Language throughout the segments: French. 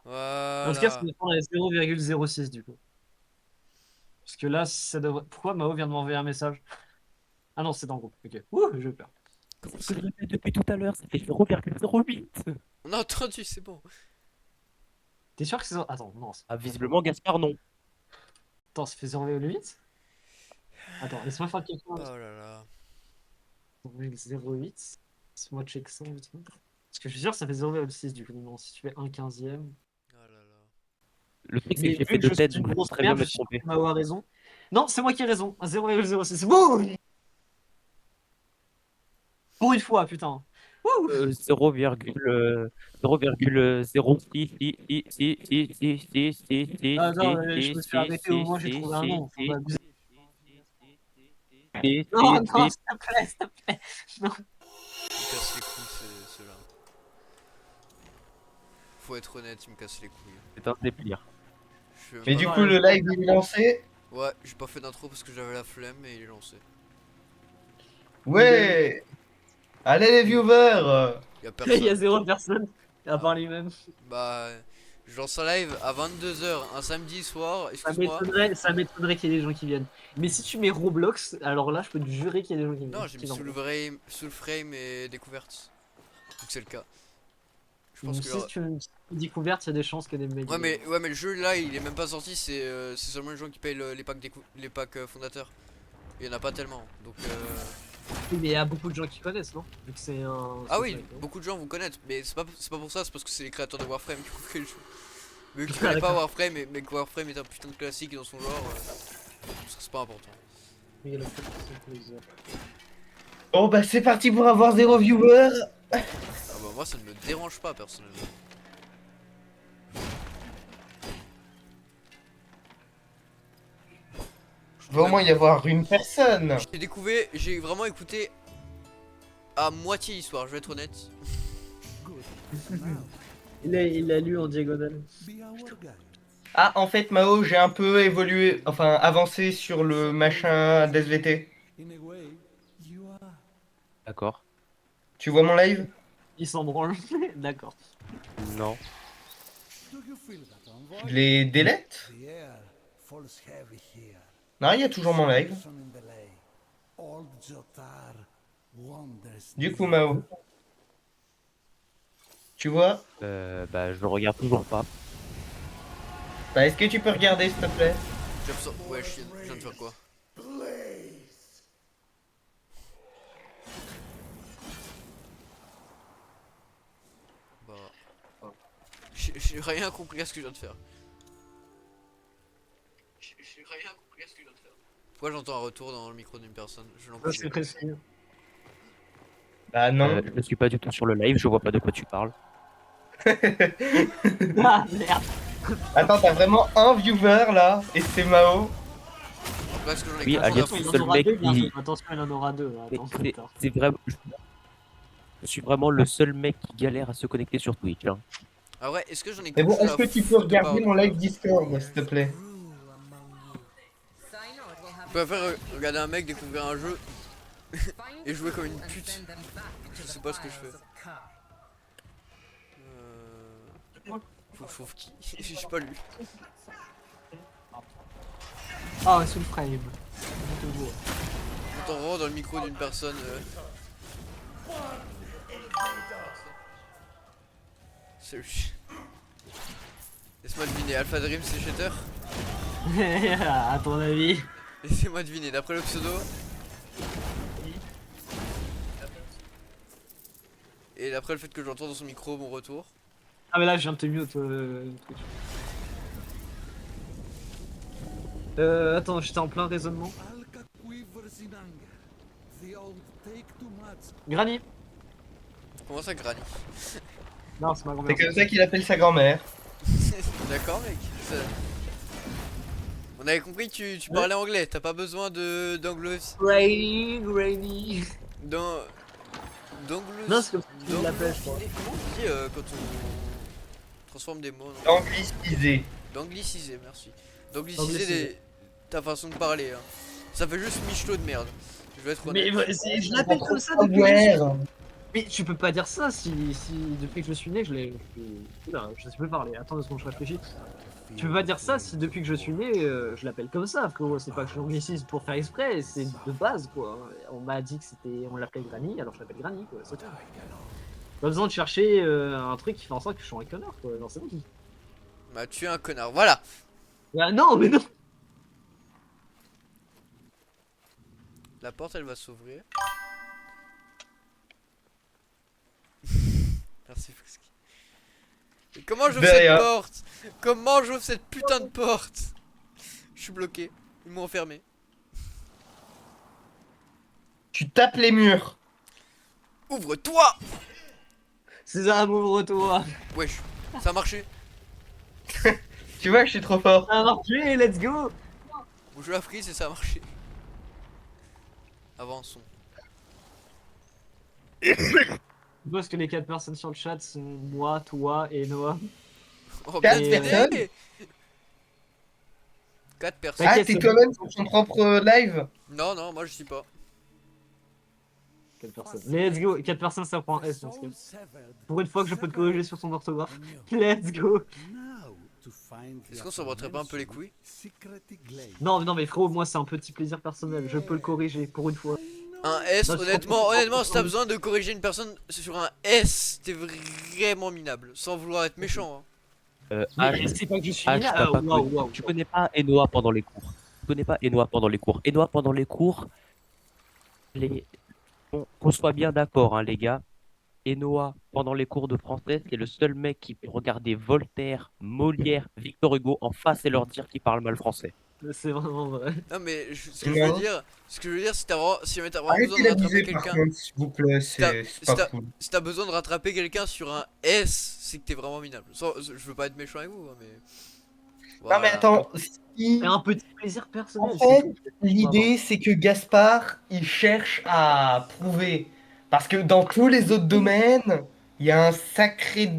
En tout cas, ça Voilà. dépend à 0,06 du coup. Parce que là, ça devrait. Pourquoi Mao vient de m'envoyer un message? Ah non, c'est dans le groupe. Ok. Ouh, je perds. Comment C'est ce que ça? je répète depuis tout à l'heure, ça fait 0,08. On a entendu, c'est bon. T'es sûr que c'est. Attends, non, Ah, ça peut pas. visiblement, Gaspard, non. Attends, ça fait 0,8? Attends, laisse-moi faire quelque Oh chose. là là. 0,08. Laisse-moi check ça vite fait. Parce que je suis sûr que ça fait 0,6 du coup. Non, si tu fais 1/15e. Oh là là. Le truc, c'est que Mais j'ai vu fait que deux je suis têtes, une donc je peux grosse très bien merde, je me suis sûr tromper. que Mao a raison. Non, c'est moi qui ai raison. 0,06. Boum! Pour une fois, putain. Wouh! 0,06 Ah non, je me suis arrêté au moins, j'ai trouvé un nom. Faut pas abuser. Non, non, s'il te plaît, s'il te plaît. Non. Il me casse les couilles, ceux-là. Faut être honnête, il me casse les couilles. C'est un délire. Je suis même Mais pas. du Non, coup, le live il est lancé. Ouais, j'ai pas fait d'intro parce que j'avais la flemme, mais il est lancé. il a, Ouais. Allez les viewers. Y'a il y a personne. zéro personne, à Ah, part lui-même. bah, je lance un live à 22 h un samedi soir, Ça excuse-moi. m'étonnerait, ça m'étonnerait qu'il y ait des gens qui viennent. Mais si tu mets Roblox, alors là, je peux te jurer qu'il y a des gens Non, j'ai mis qui viendront. Soul Frame et découverte. Donc c'est le cas. Je pense Donc, que si tu me découverte, il y a des chances que des mecs viennent. ouais, mais le jeu là, il est même pas sorti. C'est seulement les gens qui payent les packs, les packs fondateurs. Il y en a pas tellement. Donc, Oui, mais il y a beaucoup de gens qui connaissent, non? Vu que c'est un ah Souls oui, like, non? beaucoup de gens vous connaissent. Mais c'est pas pour ça, c'est parce que c'est les créateurs de Warframe qui ont fait le jeu. Mais vu que tu Ah, connais pas d'accord. Warframe, mais que Warframe est un putain de classique dans son genre, parce que c'est pas important. Oui, il y a la fête qui sont plus, Bon bah c'est parti pour avoir 0 viewer. Ah bah moi ça ne me dérange pas personnellement. Il va au moins y avoir une personne. J'ai découvert, j'ai vraiment écouté à moitié l'histoire, je vais être honnête. Il a lu en diagonale. Ah en fait Mao, j'ai un peu évolué, enfin avancé sur le machin d'SVT. D'accord. Tu vois mon live? Il s'en branle. D'accord. Non. Je les délète? Non, il y a toujours mon live. Du coup Mao, tu vois? Bah, je le regarde toujours pas. Bah est-ce que tu peux regarder s'il te plaît? Ouais, je viens de faire quoi? Bah, j'ai rien compris à ce que je viens de faire. J'ai rien compris à ce que je viens de faire. Pourquoi j'entends un retour dans le micro d'une personne? Je n'en Ça, peux c'est plus. précis. Bah non. Je suis pas du tout sur le live, je vois pas de quoi tu parles. Ah, merde. Attends, t'as vraiment un viewer là, et c'est Mao. Parce que j'en ai Oui, quelque chose à alias Attention, le il foutre. en seul aura mec deux bientôt. qui. Attention, il en aura deux. Là. Mais Attends, plus tard. c'est vraiment. Je suis vraiment le seul mec qui galère à se connecter sur Twitch, hein. Ah ouais, est-ce que j'en ai Mais quelque bon, chose est-ce à que tu peux foutre de regarder parler? mon live Discord, s'il te plaît? Je préfère regarder un mec découvrir un jeu et jouer comme une pute. Je sais pas ce que je fais. Faut que je trouve qui. J'ai pas lu. Ah, sous le frame. Je te vois. J'entends vraiment dans le micro d'une personne. Salut. Laisse-moi deviner, Alpha Dream c'est Shatter? À ton avis. Laissez-moi deviner, d'après le pseudo. Et d'après le fait que j'entends dans son micro mon retour. Ah, mais là, je viens de te mute Twitch. Attends, j'étais en plein raisonnement. Granny. Comment ça, Granny? Non, c'est ma C'est grand-mère. comme ça qu'il appelle sa grand-mère. D'accord, mec. On avait compris que tu parlais anglais, t'as pas besoin d'anglo. Grainy. Dans. D'anglo. Non, c'est comme ça qu'il l'appelle, je crois. Comment on dit quand on transforme des mots non? Anglicisé. D'angliciser, merci. D'angliciser Angliciser. ta façon de parler. Hein. Ça fait juste Michelot de merde. Je vais être honnête. Mais je l'appelle comme ça depuis. Somewhere. Mais tu peux pas dire ça si depuis que je suis né, je l'ai. Oula, je sais plus parler. Attends 2 secondes, je réfléchis. Tu peux pas dire ça si depuis que je suis né, je l'appelle comme ça, frérot. C'est pas que je l'anglicisme pour faire exprès, c'est de base, quoi. On m'a dit que c'était. On l'appelait Granny, alors je l'appelle Granny, quoi. C'est tout. Pas besoin de chercher un truc qui fait en sorte que je sois un connard, quoi. Non, c'est bon. Bah tu es un connard, voilà. Ah non, mais non! La porte elle va s'ouvrir. Merci Frisky. Et comment j'ouvre cette Derrière. porte? Comment j'ouvre cette putain de porte? Je suis bloqué. Ils m'ont enfermé. Tu tapes les murs. Ouvre-toi! César, ouvre-toi! Wesh, ça a marché. Tu vois, je suis trop fort. Ça a marché, let's go! Bon, je la frise et ça a marché. Avançons. Je pense que les 4 personnes sur le chat sont moi, toi et Noah. Oh, Quatre bien personnes aidé. 4 personnes. Ah, T'inquiète, t'es c'est quand bon. même sur ton propre live. Non, non, moi je suis pas. 4 personnes. Let's go! 4 personnes, ça prend un S, donc pour une fois que je peux te corriger sur ton orthographe. Let's go! Est-ce qu'on s'en battrait pas un peu les couilles? Non, non, mais frérot, moi c'est un petit plaisir personnel. Je peux le corriger pour une fois. Un S, Non, honnêtement, si t'as besoin de corriger une personne sur un S, t'es vraiment minable. Sans vouloir être méchant. Hein. Mais c'est pas que je suis H, minable. t'as pas Waouh, connu. waouh. Tu connais pas Enoa pendant les cours. Tu connais pas Enoa pendant les cours. Enoa pendant les cours, qu'on soit bien d'accord, hein, les gars. Enoa pendant les cours de français, c'est le seul mec qui peut regarder Voltaire, Molière, Victor Hugo en face et leur dire qu'il parle mal français. C'est vraiment vrai. Non, mais Non. ce que je veux dire, si jamais t'as vraiment besoin Arrêtez de d'abuser rattraper par quelqu'un, contre, s'il vous plaît, c'est pas t'as- cool. si t'as besoin de rattraper quelqu'un sur un S, c'est que t'es vraiment minable. Je veux pas être méchant avec vous, hein, mais. Non mais Voilà. attends, si... C'est un petit plaisir personnel. En c'est fait, tout. l'idée c'est que Gaspard, il cherche à prouver. Parce que dans tous les autres domaines, il y a un sacré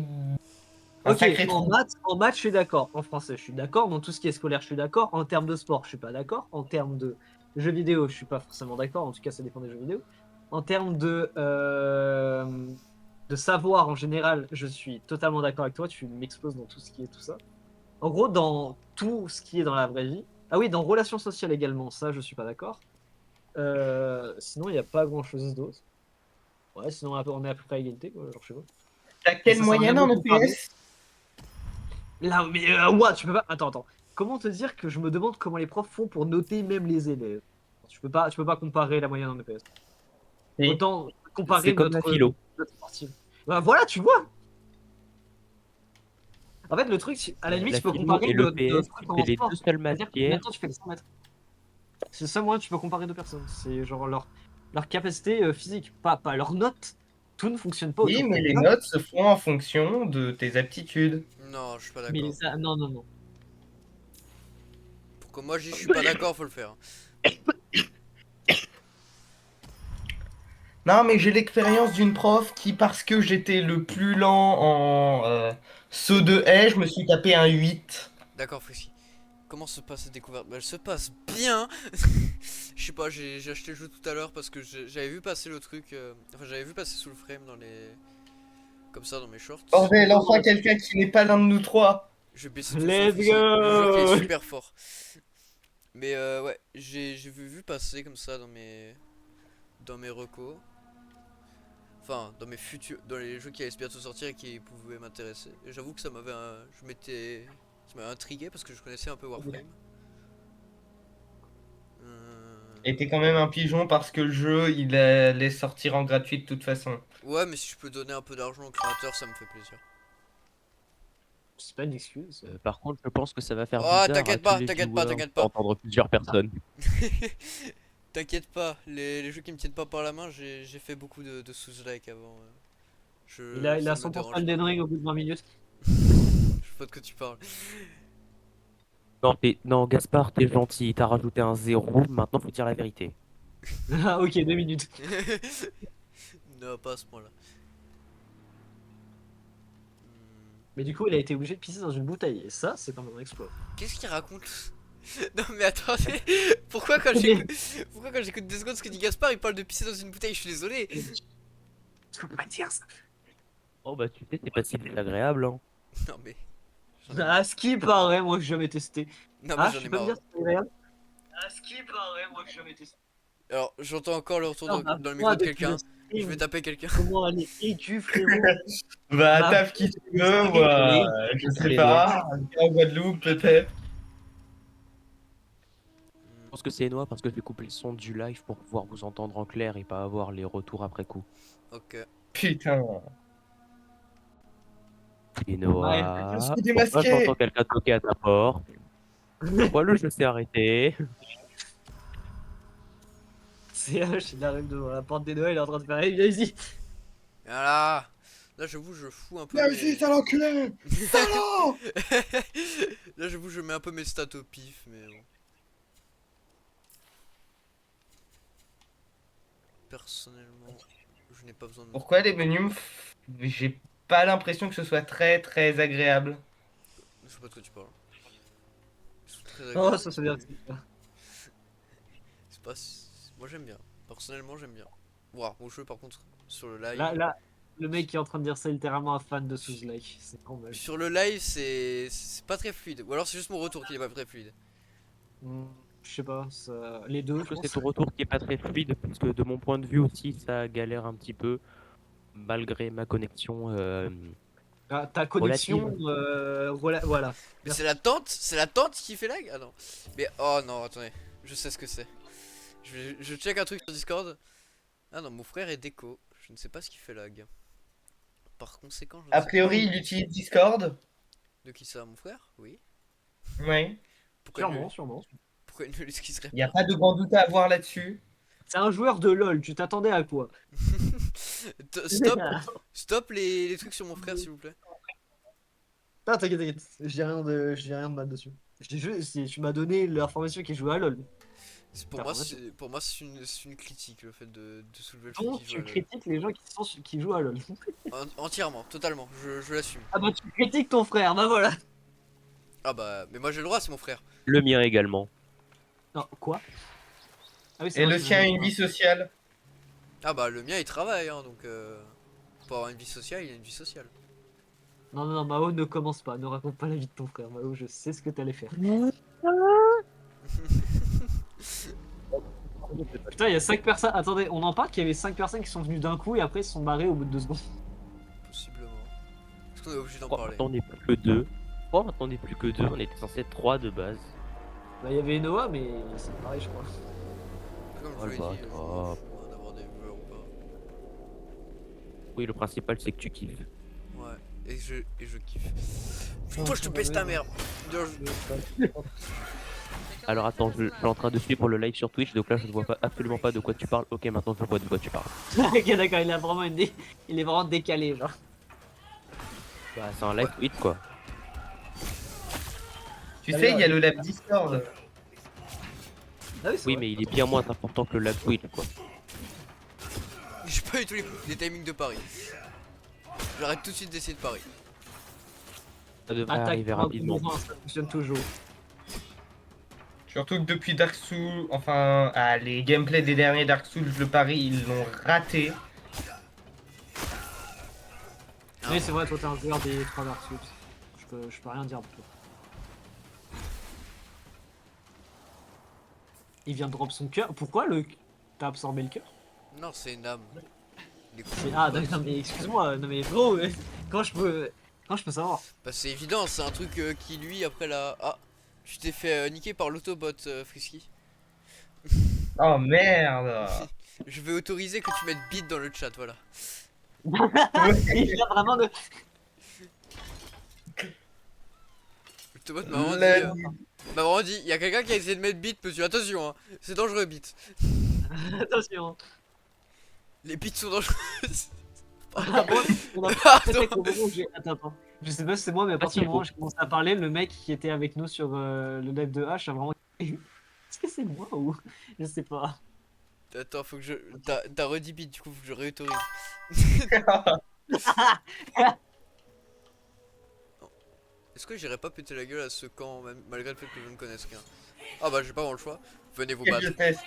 Ok, trou. en maths, je suis d'accord. En français, je suis d'accord. Dans tout ce qui est scolaire, je suis d'accord. En termes de sport, je suis pas d'accord. En termes de jeux vidéo, je suis pas forcément d'accord. En tout cas, ça dépend des jeux vidéo. En termes de savoir en général, je suis totalement d'accord avec toi. Tu m'exposes dans tout ce qui est tout ça. En gros, dans tout ce qui est dans la vraie vie. Ah oui, dans relations sociales également, ça, je suis pas d'accord. Sinon, il n'y a pas grand chose d'autre. Ouais, sinon, on est à peu près à égalité, quoi. Genre, je sais pas. T'as quelle Ça sert à moyenne rien en de comparer. EPS? Là, mais ouais, tu peux pas. Attends. Comment te dire que je me demande comment les profs font pour noter même les élèves? Tu peux pas comparer la moyenne en EPS. Oui. Autant comparer C'est comme la philo. notre sportif. Bah, voilà, tu vois. En fait, le truc, à la limite, La tu peux philo comparer et le PS, trucs c'est en les sport. deux seules C'est-à-dire combien de matières. temps tu fais les 100 mètres. C'est le seul moyen que tu peux comparer deux personnes. C'est genre leur capacité physique, pas leurs notes. Tout ne fonctionne pas Oui, autour mais des les notes. notes se font en fonction de tes aptitudes. Non, je suis pas Mais d'accord. ça, non. Pour que moi je suis pas d'accord, faut le faire. Non, mais j'ai l'expérience d'une prof qui, parce que j'étais le plus lent en saut de haie, je me suis tapé un 8. D'accord, Frisky. Comment se passe cette découverte? Bah, elle se passe bien. Je sais pas, j'ai acheté le jeu tout à l'heure parce que j'avais vu passer le truc. Enfin, j'avais vu passer sous le frame dans les. Comme ça dans mes shorts. Bordel, enfin quelqu'un qui n'est pas l'un de nous trois. Je vais baisser tout Let's sauf ici. Le jeu qui est go! super fort. Mais ouais, j'ai vu passer comme ça dans mes recos. Enfin, dans mes futurs, dans les jeux qui allaient bientôt sortir et qui pouvaient m'intéresser. Et j'avoue que ça m'avait ça m'avait intrigué parce que je connaissais un peu Warframe. Et t'es quand même un pigeon parce que le jeu, il allait sortir en gratuit de toute façon. Ouais, mais si je peux donner un peu d'argent au créateur, ça me fait plaisir. C'est pas une excuse. Par contre, je pense que ça va faire Oh, bizarre à t'inquiète tous pas, les t'inquiète pas, joueurs t'inquiète pas. d'entendre plusieurs personnes. T'inquiète pas, les jeux qui me tiennent pas par la main, j'ai fait beaucoup de sous-like avant. Il a ça me 100% dérange Elden pas. Ring au bout de 20 minutes. Je sais pas de quoi tu parles. Non, non, Gaspard, t'es gentil, t'as rajouté un zéro, maintenant faut dire la vérité. Ah, ok, 2 minutes. Non, pas à ce point-là. Mais du coup, il a été obligé de pisser dans une bouteille. Et ça, c'est quand même un exploit. Qu'est-ce qu'il raconte? Non mais attendez, pourquoi quand j'écoute 2 secondes ce que dit Gaspard, il parle de pisser dans une bouteille, je suis désolé. Je peux pas dire ça. Oh bah tu sais, c'est pas si désagréable, hein. Non mais. À ce qui paraît, moi j'ai jamais testé. Non mais Ah, j'en je ai peux me marre. dire si c'est agréable. À ce qui paraît, moi j'ai jamais testé. Alors j'entends encore le retour Non, dans le micro de depuis le quelqu'un. Je vais stream, taper quelqu'un. comment elle est aiguë, frérot. Bah, Ma taf qui tu le veux, stream, elle moi, est je sais Les pas. En Guadeloupe, peut-être. Je pense que c'est noix parce que je vais couper le son du live pour pouvoir vous entendre en clair et pas avoir les retours après coup. Ok. Putain. Et Ouais. Je Noah, suis pourquoi démasqué. j'entends quelqu'un toquer à ta porte? Pourquoi le jeu s'est arrêté? C'est H, il arrive devant la porte des Noëls, il est en train de faire hey, viens ici. Voilà. Là j'avoue je fous un peu Viens ici, mes. sale enculé. Salaud. Là j'avoue je mets un peu mes stats au pif mais bon. Personnellement je n'ai pas besoin de. Pourquoi les menus j'ai pas l'impression que ce soit très très agréable. Je sais pas de quoi tu parles. Ils sont très Oh, agréables. ça c'est bien. C'est pas. Moi j'aime bien. Personnellement j'aime bien. Waouh, mon jeu par contre sur le live. Là, le mec qui est en train de dire ça est littéralement un fan de Souls-like. C'est normal. Sur le live c'est pas très fluide. Ou alors c'est juste mon retour qui est pas très fluide. Je sais pas, les deux, Je je pense que c'est pense. ton retour qui est pas très fluide parce que de mon point de vue aussi, ça galère un petit peu malgré ma connexion Ah, ta relative. connexion, voilà. Mais c'est la tente qui fait lag? Ah non. Mais oh non, attendez, je sais ce que c'est. Je check un truc sur Discord. Ah non, mon frère est déco. Je ne sais pas ce qui fait lag. Par conséquent, je ne A sais priori, il utilise Discord. pas. De qui ça, mon frère? Oui. Ouais. Pourquoi il ne, Sûrement. pourquoi il ne l'excuserait Il n'y a pas? pas de grand doute à avoir là-dessus. C'est un joueur de LoL, tu t'attendais à quoi? Stop, stop les trucs sur mon frère, s'il vous plaît. Ah, t'inquiète, je dis rien de mal dessus. Je dis juste, tu m'as donné l'information qu'il jouait à LoL. Pour moi, c'est une critique le fait de soulever le fait Donc, qu'il joue à tu LoL. critiques les gens qui jouent à LoL. Entièrement, totalement, je l'assume. Ah bah, tu critiques ton frère, bah voilà. Ah bah, mais moi j'ai le droit, c'est mon frère. Le mien également. Non, quoi? Ah oui, c'est Et vrai le que sien a une vie sociale. Ah bah, le mien il travaille, hein, donc pour avoir une vie sociale, il a une vie sociale. Non, Mao, ne commence pas, ne raconte pas la vie de ton frère. Mao, je sais ce que t'allais faire. Putain, il y a 5 personnes. Attendez, on en parle qu'il y avait 5 personnes qui sont venues d'un coup et après ils se sont barrés au bout de 2 secondes. Possiblement. Est-ce qu'on est obligé d'en Oh, parler? maintenant on n'est plus que deux. Oh, maintenant on n'est plus que deux. On était censé être trois de base. Bah, il y avait Noah, mais c'est pareil, je crois. Comme je Oh, vous le l'ai dit, je bâtard. m'en fous, hein, d'avoir des viewers ou pas. Oui, le principal c'est que tu kiffes. Ouais, et je kiffe. Toi, je te baisse ta mère. Alors attends, je suis en train de suivre le live sur Twitch, donc là je ne vois pas, absolument pas de quoi tu parles. Ok, maintenant je vois de quoi tu parles. Ok, d'accord, il a vraiment il est vraiment décalé, genre. Bah, c'est un live Twitch quoi. Tu sais, il y a le lab Discord. Ah oui, c'est Oui, vrai. mais il est bien moins important que le live Twitch quoi. J'ai pas eu tous les timings de Paris. J'arrête tout de suite d'essayer de Paris. Ça devrait Attaque arriver par un rapidement. mouvement, ça fonctionne toujours. Surtout que depuis Dark Souls, enfin, les gameplays des derniers Dark Souls, je le parie, ils l'ont raté. Oui, c'est vrai, toi t'es un joueur des 3 Dark Souls. Je peux rien dire pour toi. Il vient de drop son cœur. Pourquoi le. T'as absorbé le cœur? Non, c'est une âme. Il est Ah, d'accord, mais excuse-moi, non mais bro, quand je peux savoir? Bah, c'est évident, c'est un truc qui lui, après la. Ah, tu t'es fait niquer par l'autobot, Frisky. Oh merde. Je vais autoriser que tu mettes bit dans le chat, voilà. Il vient vraiment de. L'autobot m'a vraiment dit. M'a vraiment dit, il y a quelqu'un qui a essayé de mettre bit, monsieur, attention, hein. C'est dangereux, bit. Attention. Les bits sont dangereux. Ah, moi, on a Pardon. peut-être au moment où attends. Je sais pas si c'est moi, mais à partir du moment où j'ai commencé à parler, le mec qui était avec nous sur le live de H a vraiment. Est-ce que c'est moi ou. Je sais pas. Attends, faut que je. T'as redit bit, du coup, faut que je réautorise. Est-ce que j'irai pas péter la gueule à ce camp, même, malgré le fait que je ne connaisse rien? Ah bah, j'ai pas vraiment le choix. Venez vous battre. Quel test.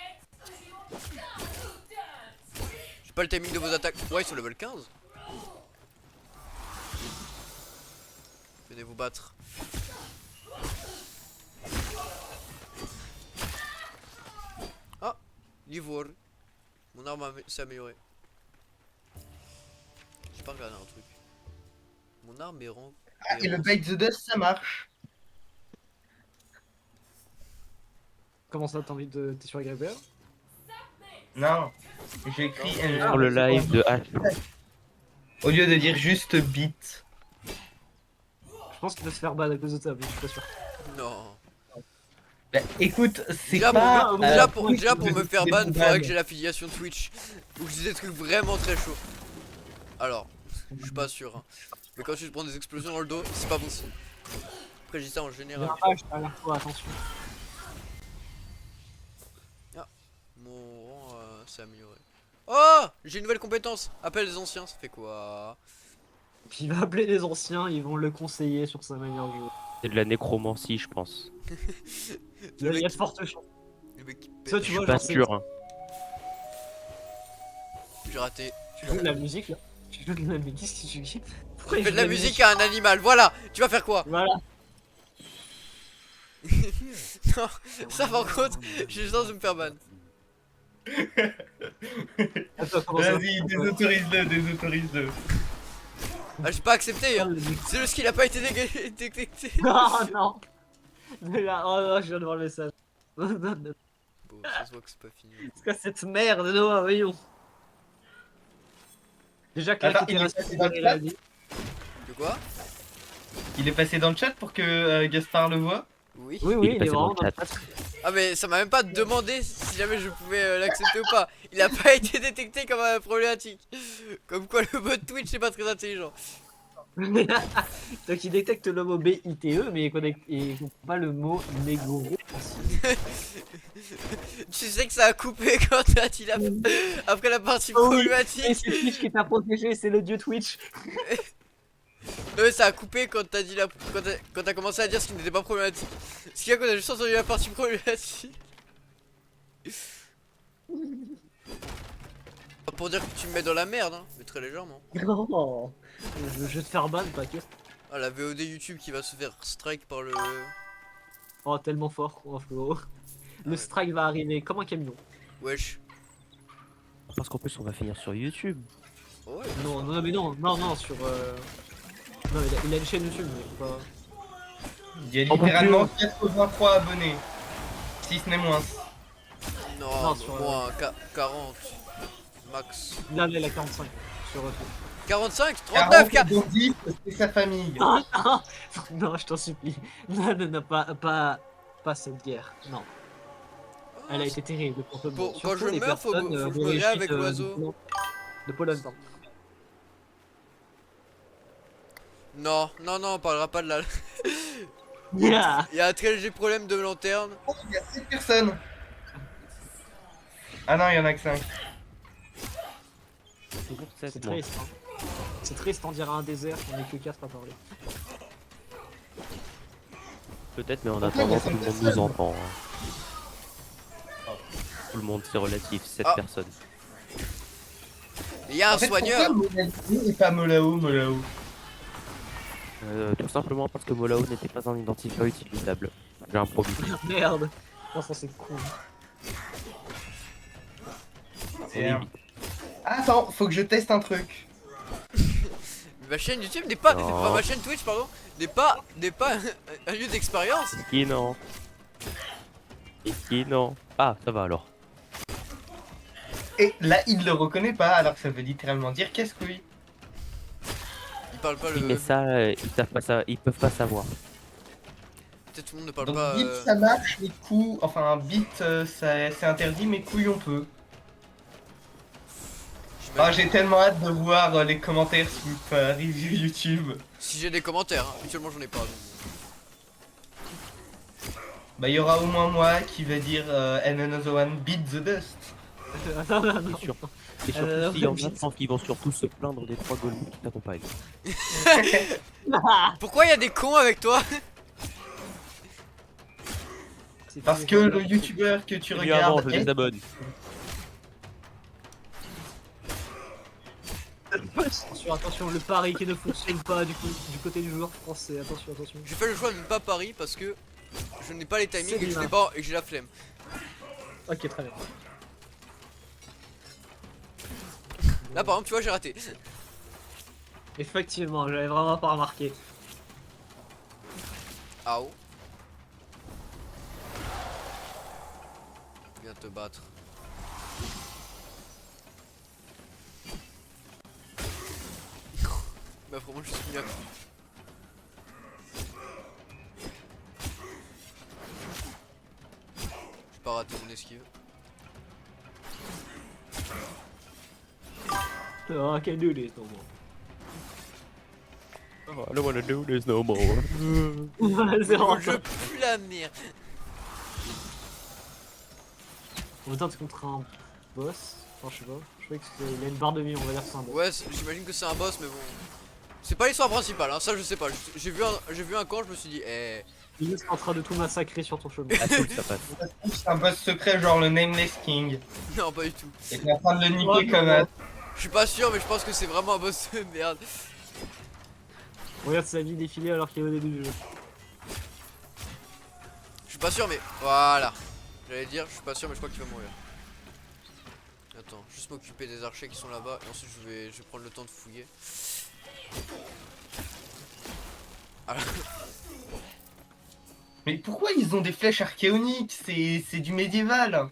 pas le timing de vos attaques. Ouais, ils sont level 15. Venez vous battre. Ah, l'ivoire. Mon arme s'est améliorée. J'ai pas regardé un truc. Mon arme est rang. Ah, et le Bite the Dust, ça marche. Comment ça, t'as envie de. T'es sur Agripper? Non, j'ai écrit Sur le live de H. au lieu de dire juste bit. Je pense qu'il va se faire ban à cause de ça, mais je suis pas sûr. Non. Bah, écoute, c'est Déjà, pas. déjà pour me faire ban, des faudrait bans. que j'ai l'affiliation Twitch. Ou que j'ai des trucs vraiment très chauds. Alors, je suis pas sûr. Hein. Mais quand tu te prends des explosions dans le dos, c'est pas possible. Après, je dis ça en Il y a général. un patch derrière toi, attention. Mon rang s'est amélioré. Oh, j'ai une nouvelle compétence. Appelle les anciens, ça fait quoi? Puis il va appeler les anciens, ils vont le conseiller sur sa manière de jouer. C'est de la nécromancie, je pense. Il y a de fortes chances. Le mec qui pète. Ça, Je tu suis vois, pas genre, c'est sûr. Hein. J'ai raté. tu joues de la musique là. Tu joues de la musique, qu'est-ce que tu dis? Pourquoi il Fais joue de la musique à un animal, voilà. Tu vas faire quoi? Voilà. Non, ça par contre, j'ai le sens de me faire ban. Attends, comment ça? Vas-y, désautorise-le, désautorise-le. Ah, j'ai pas accepté, hein. C'est juste qu'il a pas été détecté. Oh non. Mais là, oh non, je viens de voir le message. Bon, ça se voit que c'est pas fini. C'est quoi cette merde, Noah, voyons. Déjà que Attends, là, qui il était est resté passé dans dans le les chat ladies. De quoi? Il est passé dans le chat pour que Gaspard le voit. Oui. Oui, Il oui, est il est passé dans vraiment le dans le chat. chat. Ah, mais ça m'a même pas demandé si jamais je pouvais l'accepter ou pas. Il a pas été détecté comme problématique. Comme quoi le bot Twitch c'est pas très intelligent. Donc il détecte le mot BITE, mais il comprend pas le mot négro. Tu sais que ça a coupé quand t'as dit la... après la partie Oh oui, Et problématique. c'est Twitch qui t'a protégé, c'est le dieu Twitch. Non mais ça a coupé quand t'as dit la... quand t'as commencé à dire ce qui n'était pas problématique. Ce qui a qu'on a juste entendu la partie problématique. Pour dire que tu me mets dans la merde, hein, mais très légèrement. Non, je vais te faire ban, pas que. Ah, la VOD YouTube qui va se faire strike par le... Oh, tellement fort, oh, frérot. Le ouais. strike va arriver comme un camion. Wesh. Parce qu'en plus, on va finir sur YouTube. Oh ouais. Non, non, mais non, sur. Non, il a une chaîne YouTube, mais pas. Il y a littéralement 83 abonnés. Si ce n'est moins. Non, Non, sur, moins 40 max. Là, il a 45 sur YouTube. 45, 39, 40 dont 10, c'est sa famille. Non, non, non, je t'en supplie. Non, non, non, pas cette guerre. Non. Elle a été terrible pour tout le monde. Quand je Surtout les meurs, faut personnes, que je me d'origine, réveille avec l'oiseau. De Pologne, pardon. Non, non, non, on parlera pas de la... Yeah. Il y a un très léger problème de lanterne. Oh, il y a 7 personnes. Ah non, il y en a que 5. Toujours 7 C'est moi. triste, hein. C'est triste, on dirait un désert, on est que 4 à parler. Peut-être, mais en Pourquoi il y attendant, a tout le cinq monde nous personnes entend. Tout le monde, c'est relatif. 7 Ah. personnes. Il y a un En fait, soigneur. pourquoi Monaldi et pas Molao? Tout simplement parce que Molao n'était pas un identifiant utilisable. J'ai improvisé. Merde. Non, ça c'est cool. Attends, faut que je teste un truc. Ma chaîne YouTube n'est pas... Non. enfin, ma chaîne Twitch, pardon, n'est pas un lieu d'expérience. Qui non? Et qui non? Ah, ça va alors. Et là, il le reconnaît pas, alors ça veut littéralement dire qu'est-ce que oui. Il parle pas Oui, mais le... ça, ils savent pas ça, ils peuvent pas savoir. Peut-être tout le monde ne parle Donc pas... bit ça marche, les coups, enfin bit c'est interdit, mais couilles on peut. Ah, j'ai tellement hâte de voir les commentaires sous review YouTube. Si j'ai des commentaires, hein. Habituellement j'en ai pas. Donc... Bah il y aura au moins moi qui va dire and another one beat the dust. Non, non, non. C'est sûr. Et surtout, s'il y en a, je pense qu'ils vont surtout se plaindre des 3 golems qui t'accompagnent. Pourquoi il y a des cons avec toi? C'est Parce que le youtubeur que tu Et avant, regardes je les abonne. Attention, attention, le pari qui ne fonctionne pas du côté du joueur français. Attention, attention. J'ai fait le choix de ne pas parier parce que je n'ai pas les timings C'est et que je bien. n'ai pas et que j'ai la flemme. Ok, très bien. Là par exemple tu vois j'ai raté. Effectivement, j'avais vraiment pas remarqué. Ao. Viens te battre. Bah vraiment je suis bien. J'ai pas raté mon esquive. Oh, I can do this no more. Oh, I don't wanna do this no more. C'est vraiment Le jeu pue la merde. On va tenter contre un boss. Enfin, je sais pas. Je sais qu'il a une barre de vie, on va dire que c'est un boss. Ouais j'imagine que c'est un boss mais bon. C'est pas l'histoire principale hein, ça je sais pas. J'ai vu un camp je me suis dit eh. Il est en train de tout massacrer sur ton chemin. Ah, cool, ça passe. C'est un boss secret, genre le Nameless King. Non pas du tout. Et t'es en train de le niquer Ouais, comme non. un. Je suis pas sûr mais je pense que c'est vraiment un boss de merde. Regarde sa vie défiler alors qu'il est au début du jeu. Je suis pas sûr mais voilà. J'allais dire je suis pas sûr mais je crois qu'il va mourir. Attends, juste m'occuper des archers qui sont là-bas et ensuite je vais prendre le temps de fouiller. Voilà. Mais pourquoi ils ont des flèches archéoniques? C'est du médiéval.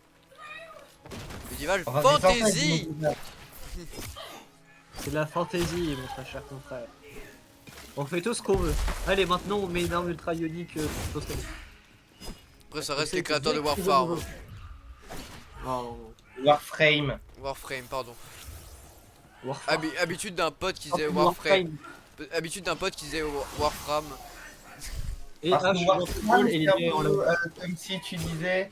Médiéval Enfin, des ancêtres du fantasy. médiéval. C'est de la fantaisie, mon très cher confrère. On fait tout ce qu'on veut. Allez, maintenant on met une arme ultra ionique. Après ça reste les créateurs de Warframe. Non, Warframe. Warframe pardon. Warframe. Habitude d'un pote qui disait Warframe. Habitude d'un pote qui disait Warframe. Et Parce que H, Warframe, Warframe, et c'est un les en peu, comme si tu disais.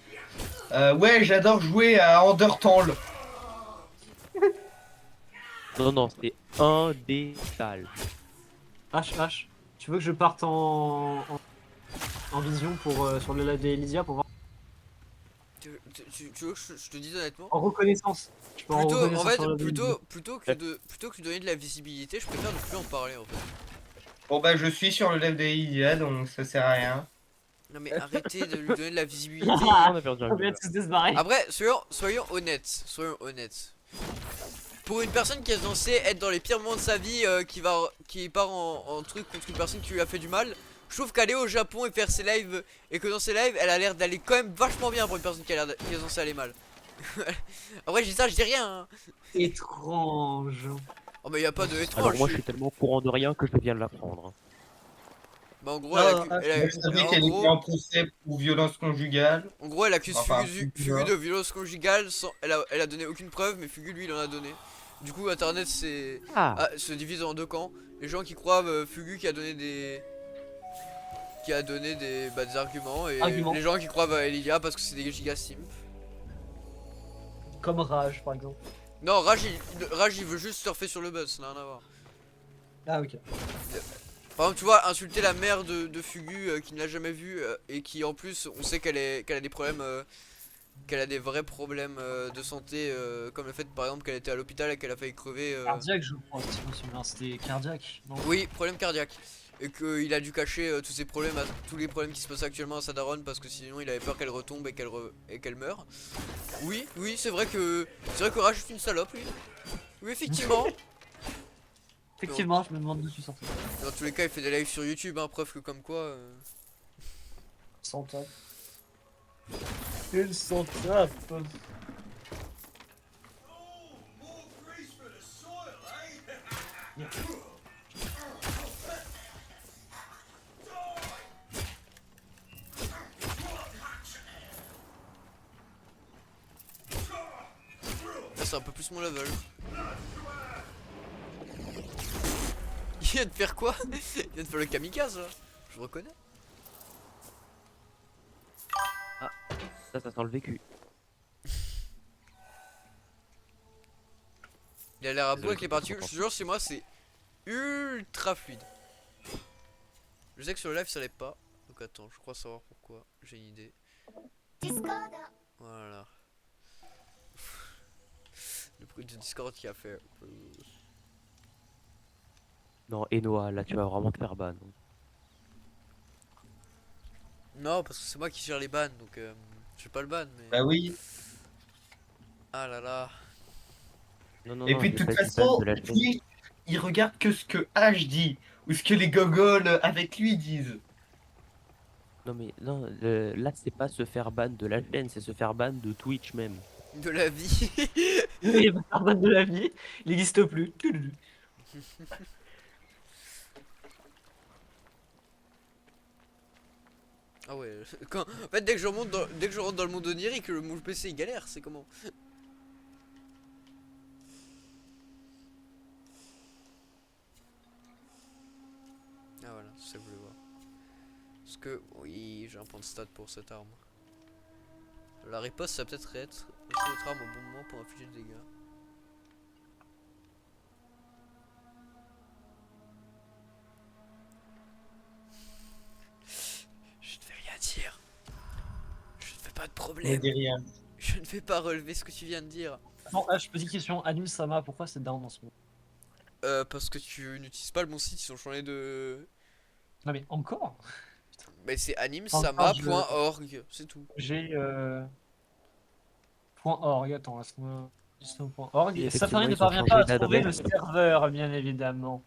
Ouais, j'adore jouer à Undertale. Non, non, c'est un des salles. H. Tu veux que je parte en vision pour, sur le lac d'Elysia pour voir. Tu veux que je te dise honnêtement? En reconnaissance. Je peux Plutôt, en reconnaissance fait, sur le lac plutôt que de donner de la visibilité, je préfère ne plus en parler en fait. Bon, bah, je suis sur le level de Iliad, donc ça sert à rien. Non mais arrêtez de lui donner de la visibilité. On a perdu un On vient joueur. tous de se barrer. Après, soyons honnêtes, Pour une personne qui est censée être dans les pires moments de sa vie, qui part en truc contre une personne qui lui a fait du mal, je trouve qu'aller au Japon et faire ses lives, et que dans ses lives, elle a l'air d'aller quand même vachement bien pour une personne qui est censée aller mal. Après, je dis ça, je dis rien. Hein. Étrange. Oh, mais y a pas de étrange. Alors moi je suis tellement au courant de rien que je viens de l'apprendre. Hein. Bah, en gros, Ah, Je savais qu'elle était en procès pour violence conjugale. En gros, elle accuse Enfin, Fugu de violence conjugale sans. Elle a donné aucune preuve, mais Fugu lui il en a donné. Du coup, internet se divise en deux camps. Les gens qui croient Fugu qui a donné des. Des arguments. Et Arguments. les gens qui croient Elilia parce que c'est des giga simp. Comme Rage par exemple. Non, Rage il veut juste surfer sur le buzz, ça n'a rien à voir. Ah, ok. Par exemple, tu vois, insulter la mère de Fugu qui ne l'a jamais vu et qui en plus, on sait qu'elle a des problèmes. Qu'elle a des vrais problèmes de santé, comme le fait par exemple qu'elle était à l'hôpital et qu'elle a failli crever. Cardiaque, je crois, si je me souviens. C'était cardiaque, non? Oui, problème cardiaque. Et qu'il a dû cacher tous ses problèmes, tous les problèmes qui se passaient actuellement à sa daronne parce que sinon il avait peur qu'elle retombe et qu'elle meure. Oui, c'est vrai que Rage est une salope lui. Oui, effectivement. Effectivement, je me demande d'où tu sortais. Dans tous les cas, il fait des lives sur YouTube, hein, preuve que comme quoi. Sans tape. Il s'en tape. Là, c'est un peu plus mon level. Il vient de faire quoi? Il vient de faire le kamikaze là. Je le reconnais. Ça sent le vécu. Il a l'air à bout avec les particules. Je te jure, chez moi, c'est ultra fluide. Je sais que sur le live, ça l'est pas. Donc attends, je crois savoir pourquoi. J'ai une idée. Voilà. Le bruit de Discord qui a fait. Non, Enoa, là tu vas vraiment te faire ban. Non, parce que c'est moi qui gère les bans, donc je vais pas le ban, mais... Bah oui. Ah là là. Non, non, Et non, puis de j'ai toute pas dit ban de façon, la chaîne. Twitch, il regarde que ce que H dit, ou ce que les gogoles avec lui disent. Non, mais non, là c'est pas se faire ban de la chaîne, c'est se faire ban de Twitch même. De la vie. Les barbanes de la vie, il n'existe plus. Ah ouais, en fait, dès que je rentre dans le monde onirique, mon PC il galère, c'est comment? Ah voilà, c'est ça que je voulais voir. Parce que, oui, j'ai un point de stat pour cette arme. La riposte, ça va peut-être être aussi notre arme au bon moment pour infliger des dégâts. Je ne vais rien dire. Je ne fais pas de Ne problème. dis rien. Je ne vais pas relever ce que tu viens de dire. Non, je pose une question. Anime Sama, pourquoi c'est down en ce moment? Parce que tu n'utilises pas le bon site, ils ont changé de... Non mais encore? Mais c'est Encore, animesama.org, c'est tout. j'ai .org, attends, laisse-moi... .org. Et Safari effectivement, ne ils ont parvient pas changé à trouver le d'adresse. serveur, bien évidemment.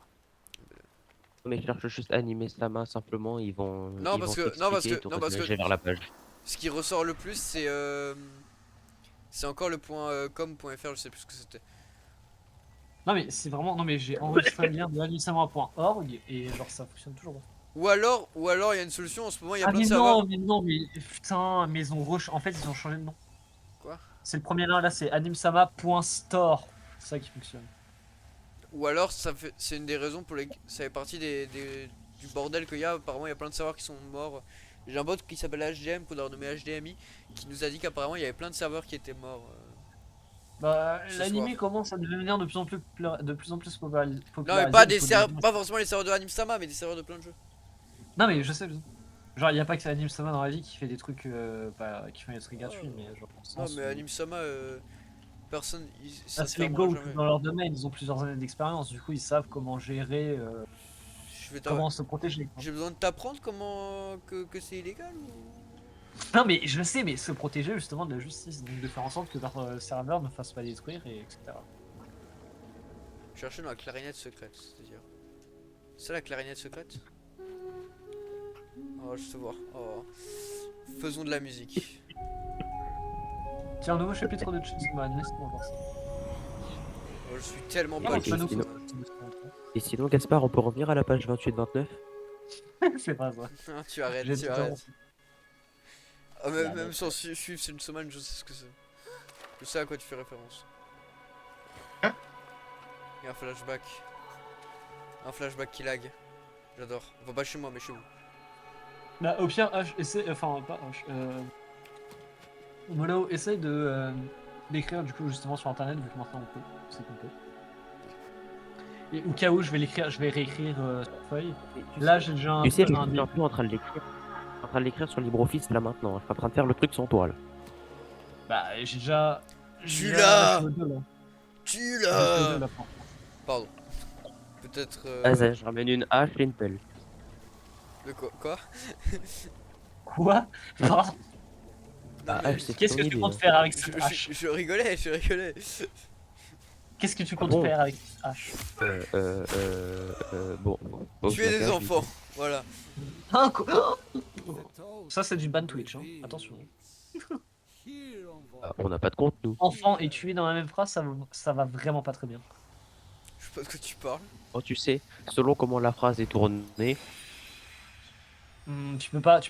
Mais cherche juste animer Sama, simplement, Non, ils vont parce t'expliquer et que, te non, parce que rediriger vers la page. ce qui ressort le plus, c'est encore le point com.fr, je sais plus ce que c'était. Non mais c'est vraiment... Non mais j'ai enregistré le lien de animesama.org et genre ça fonctionne toujours pas. Ou alors il y a une solution en ce moment, il y a Ah plein de serveurs. mais non, mais putain, mais ils ont en fait ils ont changé de nom. Quoi? C'est le premier lien là, c'est animesama.store. C'est ça qui fonctionne. Ou alors c'est une des raisons pour les, ça fait partie du bordel qu'il y a. Apparemment, il y a plein de serveurs qui sont morts. J'ai un bot qui s'appelle HDM, qu'on a renommé HDMI, qui nous a dit qu'apparemment il y avait plein de serveurs qui étaient morts Bah, ce soir. l'animé commence à devenir de plus en plus Non, mais popularisé. pas Il faut pas forcément les serveurs de Animesama, mais des serveurs de plein de jeux. Non mais je sais. Genre, il n'y a pas que Anime Sama dans la vie qui fait des trucs, qui font des trucs gratuits, mais genre dans le Non, sens mais où... Animesama, personne, Ah, ça se c'est les fermera GOAT jamais. dans leur domaine, ils ont plusieurs années d'expérience, du coup ils savent comment gérer, Je vais comment se protéger, quoi. J'ai besoin de t'apprendre comment que c'est illégal ou... Non mais je sais, mais se protéger justement de la justice, donc de faire en sorte que leur serveur ne fasse pas détruire, et etc. Chercher dans la clarinette secrète, c'est-à-dire. C'est la clarinette secrète? Oh, je te vois. Oh. Faisons de la musique. Tiens, un nouveau chapitre de Chainsaw Man, laisse-moi voir ça. Oh, je suis tellement Ah, pas le Ok, Mano, sinon- faut- Et sinon, Gaspard, on peut revenir à la page 28-29? c'est pas ça. Hein, tu arrêtes, J'ai tu totalement- arrêtes. Ah, La même note. sans suivre Chainsaw Man, je sais ce que c'est. Je sais à quoi tu fais référence. Hein? Il y a un flashback. Un flashback qui lag. J'adore. Enfin, pas chez moi, mais chez vous. Bah, au pire, H, essaie, enfin, pas H, Mono, essaye de d'écrire du coup justement sur internet, vu que maintenant on peut, c'est qu'on peut. Et au cas où je vais l'écrire, je vais réécrire sur feuille. Là j'ai déjà Tu sais, je un suis un peu en train de l'écrire. En train de l'écrire sur LibreOffice là maintenant. Je suis en train de faire le truc sans toi là. Bah j'ai déjà. Tu déjà l'as FE2, là. Tu J'ai FE2, l'as là, pour- Pardon. Peut-être... Vas-y, je ramène une hache et une pelle. De quoi? Quoi? Quoi? Pardon. Ah, mais hache, c'est Qu'est-ce ton que tu idée, comptes hein. faire avec cette hache? Je rigolais, je rigolais. Qu'est-ce que tu Ah comptes bon faire avec cette hache? Bon. Bon, je Tuer la des cache, enfants. Voilà. Hein, quoi? Ça c'est du ban Twitch, hein. Attention. Ah, on n'a pas de compte nous. Enfant et tuer dans la même phrase, ça va vraiment pas très bien. Je sais pas de quoi tu parles. Oh, tu sais, selon comment la phrase est tournée, Tu peux pas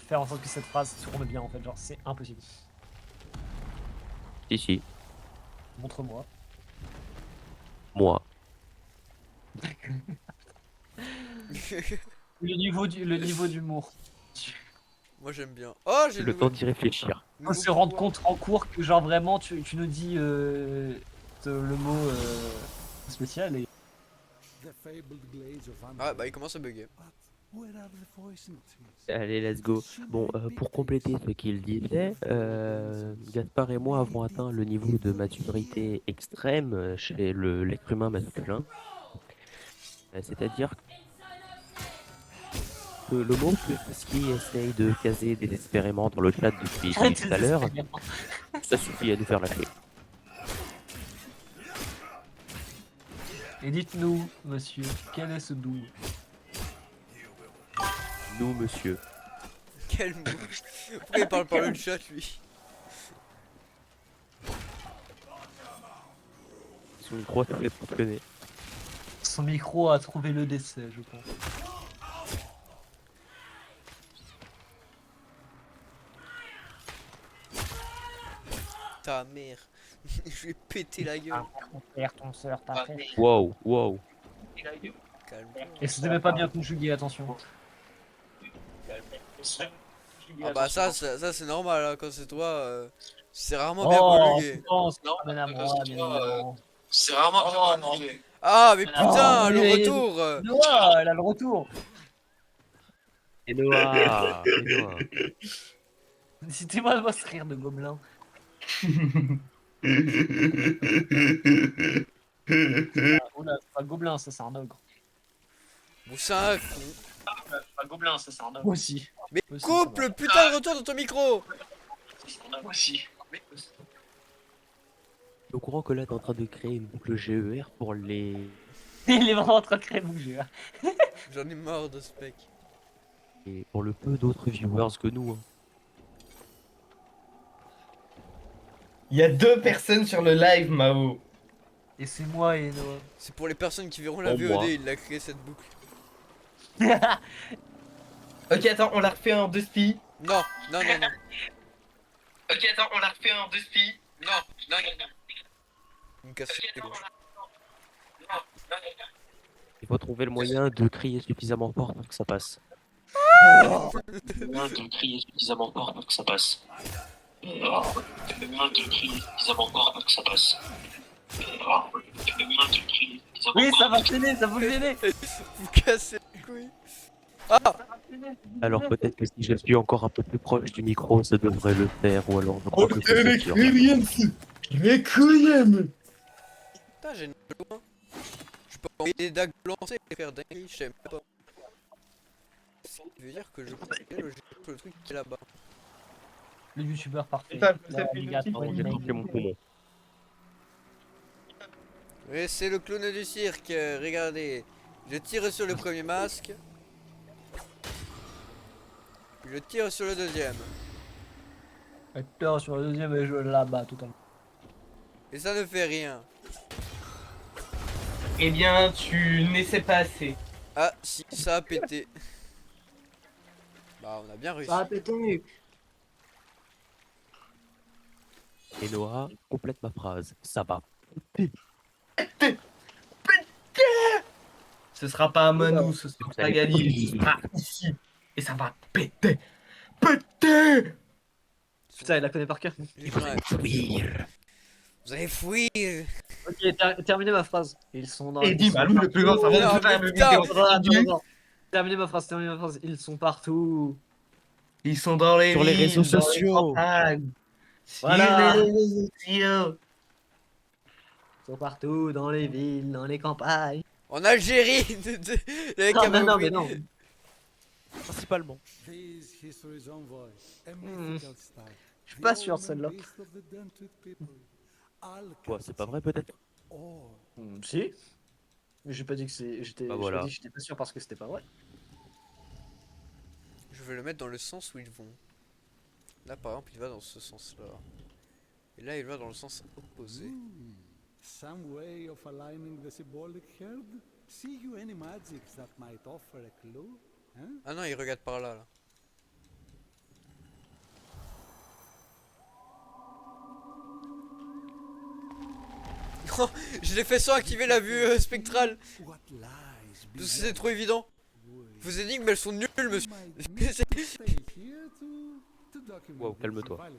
faire en sorte que cette phrase tourne bien en fait, genre c'est impossible. si, Montre-moi. moi. Le niveau d'humour. Moi j'aime bien. Oh, j'ai Le temps d'y réfléchir. Faut se rendre compte en cours que genre vraiment tu nous dis le mot spécial et Ah bah il commence à bugger. Allez, let's go. Bon, pour compléter ce qu'il disait, Gaspard et moi avons atteint le niveau de maturité extrême chez l'être humain masculin. C'est-à-dire que le mot que Husky essaye de caser désespérément dans le chat depuis tout à l'heure, ça suffit à nous faire lâcher. Et dites-nous, monsieur, quel est ce douille? Nous, monsieur. Quel mot. Pourquoi il parle par le chat lui? Son micro ça fait fonctionner. Son micro a trouvé le décès, je pense. Ta mère. Je vais péter la gueule. Ton père, ton soeur, ta frère. Wow, wow. Calme. Et c'était même pas bien conjugué, attention. Ah bah ça c'est normal hein, quand c'est toi. C'est rarement bien Oh, conjugué. non, c'est pas bien à moi, bien évidemment. C'est vraiment bien conjugué. Ah mais putain, Oh, le mais- retour Noah, elle a le retour. Et Noah, et Noah. Citez-moi votre rire de gobelin. Oula, c'est pas gobelin, ça, c'est un ogre. Bon c'est un... C'est pas gobelin, ça, c'est un ogre. Aussi. Mais Aussi, coupe ça le putain de retour de ton micro. Aussi. Au courant que là t'es en train de créer une boucle GER pour les... Il est vraiment en train de créer mon jeu. J'en ai marre de ce mec. et pour le peu d'autres viewers que nous. Hein. Il y a 2 personnes sur le live, Mao. Et c'est moi et Noah. C'est pour les personnes qui verront la Pour VOD, moi. il a créé cette boucle. Ok, attends, on la refait en 2 spi. Non, non, non, non. Ok, attends, on la refait en 2 spi. Non, non, non, non. Il me casse les couilles. Il faut trouver le moyen de crier suffisamment fort pour que ça passe. De crier suffisamment fort pour que ça passe. De crier suffisamment fort pour que ça passe. Oui, ça va gêner, ça vous gêner. Vous cassez les couilles. Ah, Alors peut-être que si je suis encore un peu plus proche du micro, ça devrait le faire, ou alors je crois que ça suffira. Requiem. putain, j'ai une loin. Je peux envoyer des dagues lancées et faire dinguerie, je sais même pas. Ça veut dire que je pense que le truc qui est là-bas. Le youtubeur parfait. Putain, ça Là, fait les gars, une pour J'ai une touché mon poumon. Oui, c'est le clown du cirque, regardez. Je tire sur le premier masque. Puis je tire sur le deuxième. Acteur sur le deuxième et je là-bas totalement. Et ça ne fait rien. Eh bien, tu n'essaies pas assez. Ah, si, ça a pété. Bah, on a bien réussi. Ça a pété. Et Noah, complète ma phrase. Ça va. Ce sera pas à Manu, ce sera pas à Galil, ce sera ici. Et ça va péter. Péter. Putain, il la connaît par cœur. Les gens, Fuir. vous allez fuir. Ok, terminez ma phrase. Ils sont dans. Et ils dis sont Malou, le plus grand savant Non, de faire mais le putain. vidéo. Terminez ma phrase, terminez ma phrase. Ils sont partout. Ils sont dans les Sur les villes, réseaux dans les sociaux. campagnes, Voilà. sur les réseaux sociaux. Ils sont partout, dans les villes, dans les campagnes. En Algérie. Le mec Non, a mais pas non, compris. mais non. Principalement. Je suis pas sûr de celle-là. Quoi, c'est pas vrai peut-être? Si. Mais j'ai pas dit que c'est. J'étais. Bah j'ai voilà. pas dit que j'étais pas sûr parce que c'était pas vrai. Je vais le mettre dans le sens où ils vont. Là, par exemple, il va dans ce sens-là. Et là, il va dans le sens opposé. Some way of aligning the symbolic herd? See you any magics that might offer a clue? Huh? Ah non, il regarde par là, là. Oh, je l'ai fait sans activer la vue spectrale. What lies Parce que c'est trop évident. Vos énigmes, elles sont nulles, monsieur. Wow, calme-toi. Le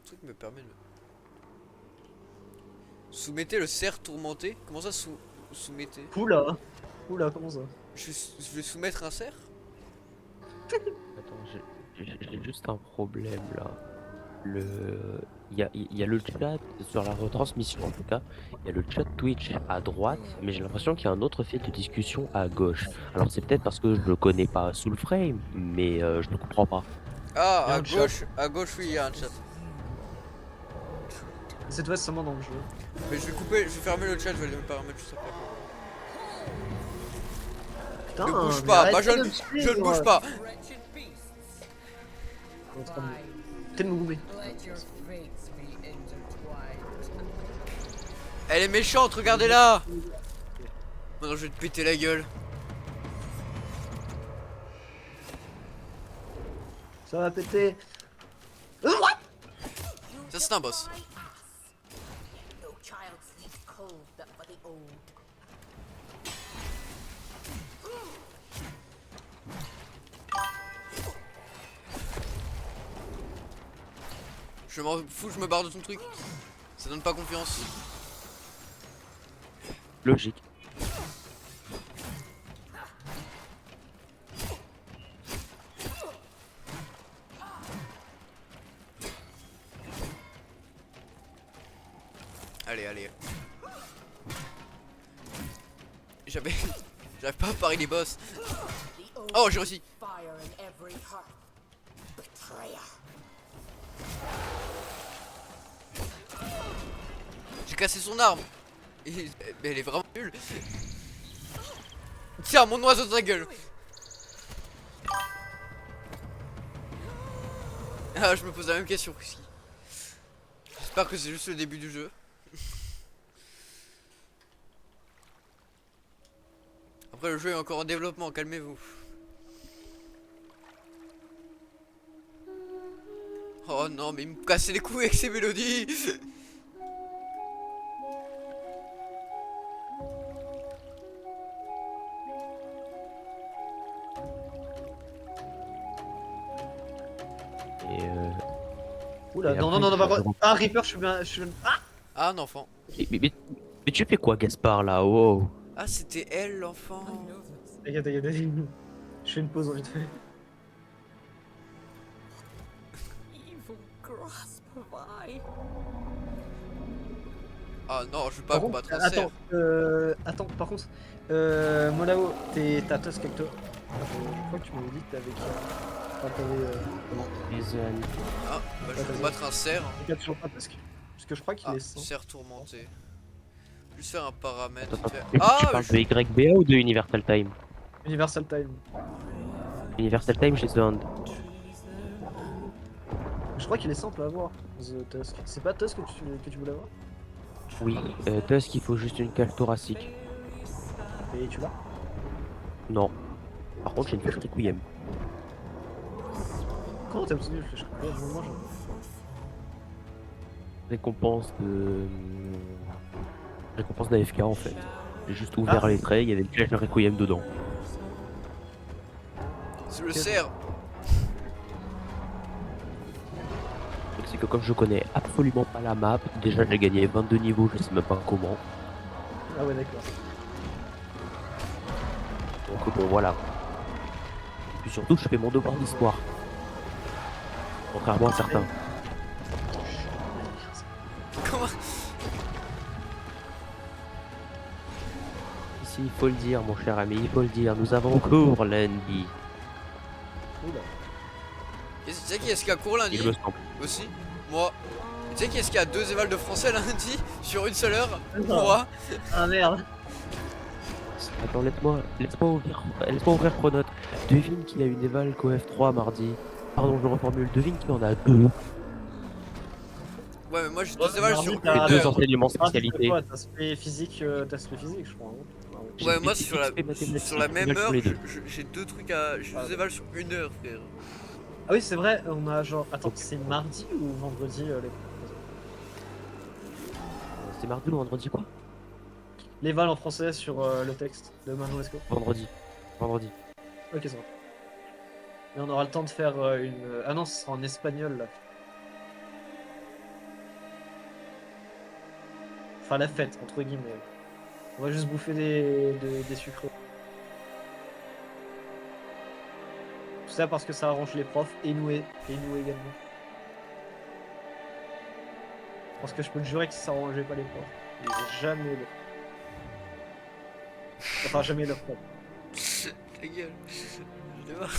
truc me permet de... Soumettez le cerf tourmenté. Comment ça, soumettez? Oula. Oula, comment ça? Je vais soumettre un cerf? Attends, j'ai juste un problème là. Il y a le chat sur la retransmission en tout cas. Il y a le chat Twitch à droite, mais j'ai l'impression qu'il y a un autre fil de discussion à gauche. Alors c'est peut-être parce que je le connais pas sous le frame, mais je ne comprends pas. Ah, Il y a un chat. à gauche, oui, il y a un chat. Cette fois, c'est seulement dans le jeu. Mais je vais couper, je vais fermer le chat, je vais aller me paramètres juste après. Putain, Ne bouge mais pas, arrête bah de me suivre. je ne bouge pas. T'es de me goumer. Elle est méchante, regardez-la. Maintenant je vais te péter la gueule. Ça va péter. Ça c'est un boss. Je m'en fous, je me barre de ton truc. Ça donne pas confiance. Logique. Allez, allez. J'arrive pas à parer les boss. Oh, j'ai réussi. J'ai cassé son arme. Mais elle est vraiment nulle. Tiens, mon oiseau dans ta gueule. Ah, je me pose la même question ici. J'espère que c'est juste le début du jeu. Après, le jeu est encore en développement, calmez-vous. Oh non, mais il me cassait les couilles avec ces mélodies. Et Oula, Et non, après, non, non, je- par je contre. Ah, Reaper, je suis bien. Ah, Ah, un enfant. mais tu fais quoi, Gaspard, là? Wow. Ah, c'était elle, l'enfant. t'inquiète, t'inquiète. Je fais une pause en vite fait. Ah non, je veux pas Par contre, combattre un cerf. attends, par contre, Molao, t'as Tusk avec toi. Je crois que tu m'avais dit que t'avais qui? Enfin, t'avais. Comment? Ah, bah, je vais combattre un cerf. T'as toujours pas Tusk. Parce que je crois qu'il Ah, est 100. cerf tourmenté. Juste faire un paramètre. Attends, vite fait. tu Ah, parles de YBA ou de Universal Time? Universal Time. Universal Time chez Sound. Je crois qu'il est simple à avoir, The Tusk. C'est pas Tusk que tu voulais avoir? Oui, Tusk, il faut juste une cage thoracique. Et tu l'as? Non. Par contre, j'ai une flèche Requiem. Comment t'as obtenu le flèche? Moi, Récompense de. Récompense d'AFK en fait. J'ai juste ouvert Ah. les traits, il y avait une flèche de Requiem dedans. c'est le cerf. Donc c'est que comme je connais absolument pas la map, déjà j'ai gagné 22 niveaux, je sais même pas comment. Ah ouais, d'accord. Donc bon voilà. Et puis surtout je fais mon devoir d'histoire. Contrairement à certains. Comment? Ici il faut le dire mon cher ami, il faut le dire, nous avons cours lundi. Oula. Tu sais qui est-ce qui a cours lundi Il me semble. aussi? Moi. Tu sais qui est-ce qui a 2 évals de français lundi sur une seule heure? Non. Moi. Ah merde. Attends, laisse-moi ouvrir Pronote. Devine qui a une éval qu'au F3 mardi. Pardon, je reformule. Devine qui en a deux. Ouais, mais moi j'ai Ouais, 2 évals mardi, sur t'as- une Les deux heure. enseignements Ah, c'est spécialité. quoi? T'as spé physique, je crois. Hein. J'ai Ouais, moi fait sur la, XP mathématiques, sur la même éval sur heure, les deux. j'ai 2 trucs à. J'ai 2 évals sur une heure, frère. Ah oui, c'est vrai, on a genre. Attends, c'est mardi ou vendredi C'est mardi ou vendredi quoi? les vals en français sur le texte de Manon Lescaut? Vendredi. Vendredi. Ok, ça va. Et on aura le temps de faire une. Ah non, ce sera en espagnol là. Enfin, la fête, entre guillemets. On va juste bouffer des sucres. Tout ça parce que ça arrange les profs et nous également. Parce que je peux te jurer que ça arrangeait pas les profs. Ils ont jamais eu le. Enfin, jamais eu le prof. Ta gueule. Je vais voir.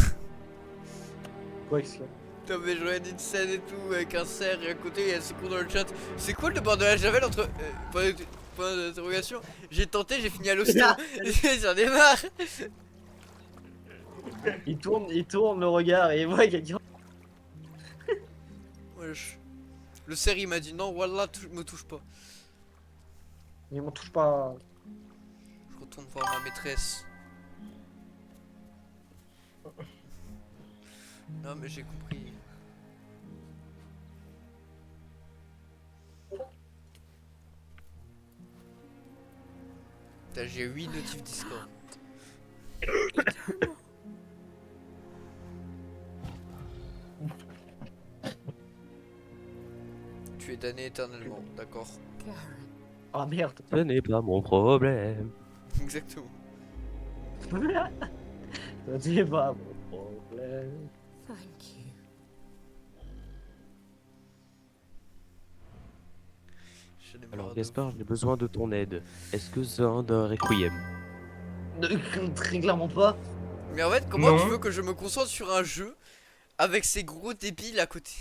Quoi, qu'est-ce qu'il y a? Putain, mais j'aurais dit une scène et tout avec un cerf et à côté il y a ce con dans le chat. C'est quoi le bord de la javel entre. Point d'interrogation. J'ai tenté, j'ai fini à l'hosto. J'en ai marre. Il tourne le regard et il voit quelqu'un. Wesh. Le cerf il m'a dit non, voilà, me touche pas. Il m'en touche pas. Je retourne voir ma maîtresse. Non, mais j'ai compris. Putain, j'ai 8 notifs Discord. Tu es damné éternellement, d'accord. Ah merde. Ce n'est pas mon problème. Exactement. Ça dit pas mon problème. J'en ai marre Alors de- Gaspard, j'ai besoin de ton aide. Est-ce que c'est un d'un requiem? Très clairement pas. Mais en fait, comment Non. tu veux que je me concentre sur un jeu avec ces gros débiles à côté?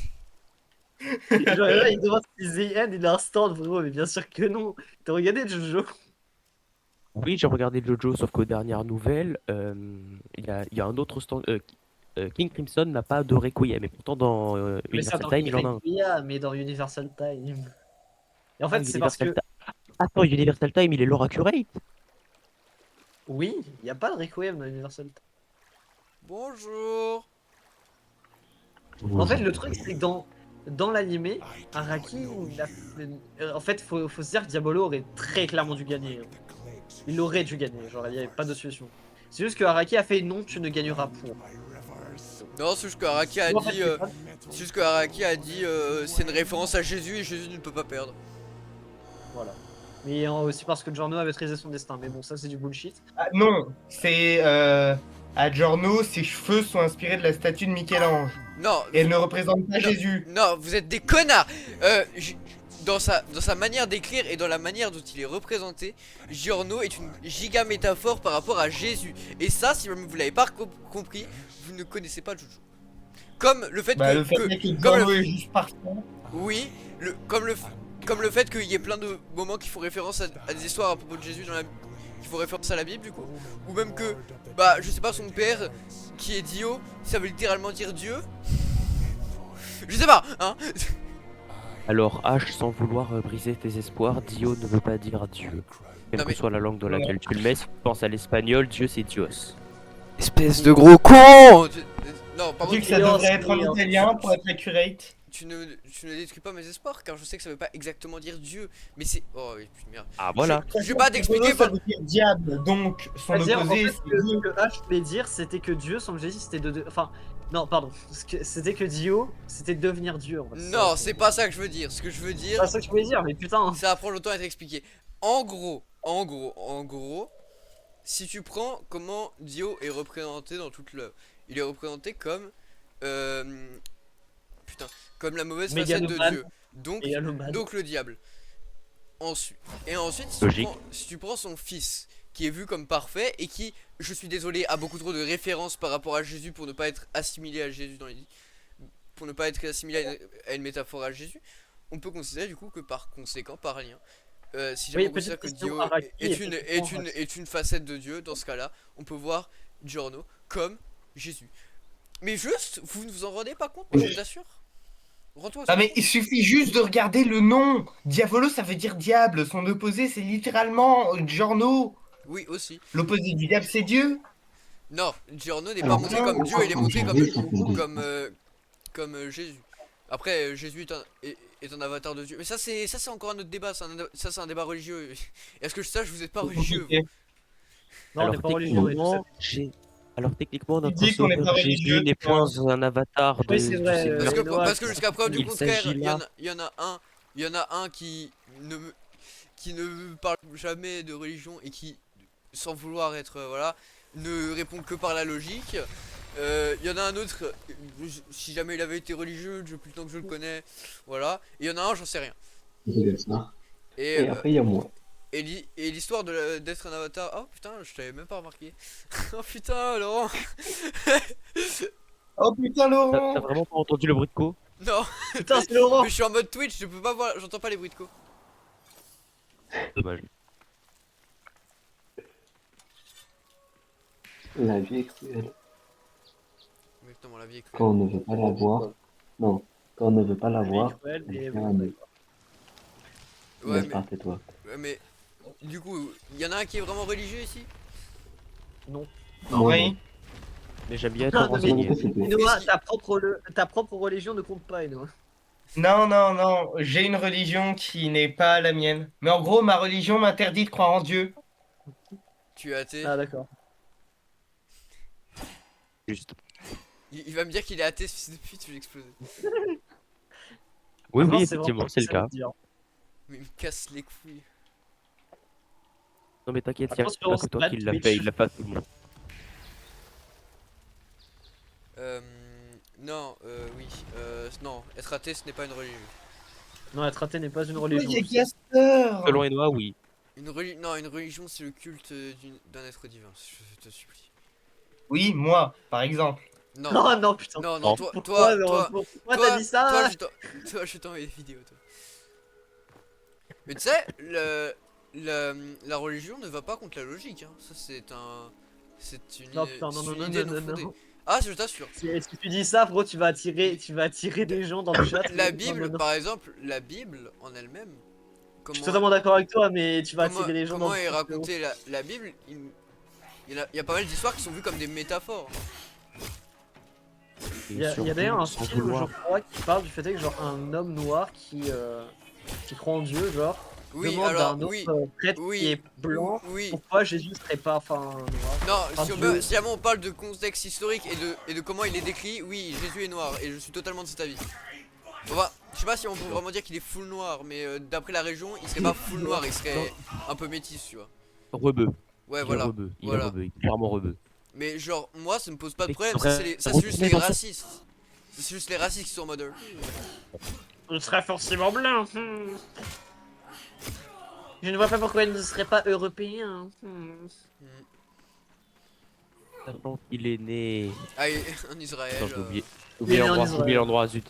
Genre là, il demande si ZN il a un stand, frérot, mais bien sûr que non. T'as regardé Jojo? Oui, j'ai regardé Jojo, sauf qu'aux dernières nouvelles, il y a un autre stand. King Crimson n'a pas de requiem, et pourtant dans Mais ça, Universal dans Time, il en a un. Requiem, mais dans Universal Time. Et en fait, Ah, c'est parce que. Universal Attends, Universal Time, il est Laura Curate? Oui, il n'y a pas de Requiem dans Universal Time. Bonjour. En fait, le truc, c'est que dans l'animé, Araki, en fait, faut se dire que Diabolo aurait très clairement dû gagner. Il aurait dû gagner, genre, il n'y avait pas de solution. C'est juste que Araki a fait non, tu ne gagneras pour. Non, c'est juste que Araki a En fait, dit. c'est pas- C'est juste que Araki a dit c'est une référence à Jésus et Jésus ne peut pas perdre. Voilà. Mais aussi parce que Giorno avait maîtrisé son destin. Mais bon, ça, c'est du bullshit. Ah, non, c'est à Giorno, ses cheveux sont inspirés de la statue de Michel-Ange. Non, Et elle ne représente pas Non. Jésus. non, vous êtes des connards. Dans sa manière d'écrire et dans la manière dont il est représenté, Giorno est une giga métaphore par rapport à Jésus. Et ça, si vous l'avez pas compris, vous ne connaissez pas Jojo. Comme le fait Bah, que, le fait que- est que comme Giorno le- est juste parfait. oui, comme le fait qu'il y ait plein de moments qui font référence à des histoires à propos de Jésus qui font référence à la Bible du coup, ou même que, bah, je sais pas, son père qui est Dio, ça veut littéralement dire Dieu. Je sais pas, hein. Alors, H, sans vouloir briser tes espoirs, Dio ne veut pas dire Dieu. Quelle Non, que mais- soit la langue dans laquelle tu le mets, si tu penses à l'espagnol, Dieu c'est Dios. Espèce de gros con. Non, par Dis contre, que ça Dios, devrait être en Dios. italien pour être accurate. tu ne détruis pas mes espoirs car je sais que ça veut pas exactement dire Dieu, mais c'est. Oh oui, putain, merde. Ah voilà. Je vais pas t'expliquer. Ça veut dire diable, donc son C'est-à-dire, en opposé, fait, c'est ce Dieu. que H voulait dire, c'était que Dieu, sans Jésus, c'était Enfin, non, pardon. C'était que Dio, c'était devenir Dieu. En fait. Non, c'est pas ça que je veux dire. Ce que je veux dire, C'est pas ça que je voulais dire, mais putain. ça va prendre longtemps à être expliqué. En gros, si tu prends comment Dio est représenté dans toute l'œuvre, il est représenté comme. Putain, comme la mauvaise facette de Mégaloman. Dieu. Donc, Et Anoman. donc le diable. Ensuite, Logique. si tu prends son fils, qui est vu comme parfait et qui, je suis désolé, a beaucoup trop de références par rapport à Jésus pour ne pas être assimilé à Jésus dans les. Pour ne pas être assimilé à une métaphore à Jésus, on peut considérer du coup que par conséquent, par lien, si jamais Oui, on considère que petite question, Dio Araki, est effectivement, une facette de Dieu, dans ce cas-là, on peut voir Giorno comme Jésus. Mais juste, vous ne vous en rendez pas compte, je vous assure. Rends-toi Ah mais il suffit juste de regarder le nom. Diavolo, ça veut dire diable. Son opposé, c'est littéralement Giorno. Oui, aussi. L'opposé du diable, c'est Dieu. Non, Giorno n'est pas montré comme Dieu, il est montré comme Jésus. Après, Jésus est un avatar de Dieu. Mais ça c'est encore un autre débat, ça c'est un débat religieux. Est-ce que je sache, vous êtes pas religieux vous Non, on Alors n'est pas religieux. ouais, techniquement, notre dis qu'on n'est pas sauveur religieux, Jésus n'est tu vois. point un avatar de Oui, c'est vrai, du Parce que, Noah, parce que jusqu'à preuve du Il contraire, s'agit il là- y en a un qui ne parle jamais de religion et qui, sans vouloir être voilà, ne répond que par la logique. Il y en a un autre, si jamais il avait été religieux, depuis le temps que je le connais, voilà. Et il y en a un, j'en sais rien. c'est comme ça. Et, Et après, il y a moi. et l'histoire d'être un avatar. Oh putain, je t'avais même pas remarqué. Oh putain, Laurent. Oh putain, T'as Laurent! vraiment pas entendu le bruit de co? Non, Putain, c'est Laurent. mais je suis en mode Twitch, je peux pas voir, j'entends pas les bruits de co. Dommage. La vie est cruelle. Exactement, la vie est cruelle. Quand on ne veut pas la voir. Non, quand on ne veut pas la voir, Cruel, elle mais fait bon, un nœud. Ouais, mais, Gaspard, tais-toi. ouais, mais du coup, il y en a un qui est vraiment religieux ici? non. Oui. Mais j'aime bien être Non, mais- renseigné. Inoa, ta propre religion ne compte pas, Inoa. Non, non, non, j'ai une religion qui n'est pas la mienne. Mais en gros, ma religion m'interdit de croire en Dieu. Tu es athée? Ah, d'accord. Juste. Il va me dire qu'il est athée, ce fils de pute, je vais exploser. Oui, Vraiment, oui, c'est effectivement, vraiment c'est le ça cas. veut dire. Mais il me casse les couilles. Non mais t'inquiète, il y a Attention, pas que toi Splat qui l'a Twitch. fait, il l'a fait à tout le monde. Non, oui, non, être athée ce n'est pas une religion. Non, être athée n'est pas une Oui, religion. il y a Gaspard! Selon Enoa, oui. Non, une religion c'est le culte d'un être divin, je te supplie. Oui, moi, par exemple. Non, Oh non, putain. non, Non. toi, Pourquoi, toi, pourquoi t'as dit ça? toi, je vais t'envoyer des vidéos, toi. Mais tu sais, la religion ne va pas contre la logique, hein. Ça c'est une, Non, putain, non, c'est non, une non, idée non, non non, fondée. non. Ah, je t'assure. Si tu dis ça, bro, tu vas attirer des gens dans le chat. La Non, Bible, non, non. par exemple, la Bible en elle-même, Je suis totalement d'accord avec toi, mais tu vas attirer les gens dans comment le est chat. racontée la Bible, il y a pas mal d'histoires qui sont vues comme des métaphores. Et Il y a surtout, d'ailleurs un sans film, vouloir. je crois, qui parle du fait que genre un homme noir qui croit en Dieu, genre, Oui, demande alors, à un autre oui, prêtre oui, qui est blanc oui. pourquoi Jésus serait pas enfin noir. Non, Enfin, si jamais on parle de contexte historique et de comment il est décrit, oui, Jésus est noir et je suis totalement de cet avis. Enfin, je sais pas si on peut vraiment dire qu'il est full noir, mais d'après la région, il serait pas full noir, il serait un peu métis, tu vois. Rebeu. Ouais, Il est voilà. rebeu. Il est Voilà. rebeu. Il est clairement rebeu. Mais genre, moi, ça me pose pas de Mais problème, vrai, ça c'est juste retournez les dans ça. racistes. C'est juste les racistes qui sont en mode. Il serait forcément blanc. Je ne vois pas pourquoi il ne serait pas européen. Sachant qu'il est né. Ah, en Israël. Attends, j'ai oublié. Il est né en J'ai Israël. oublié l'endroit, zut.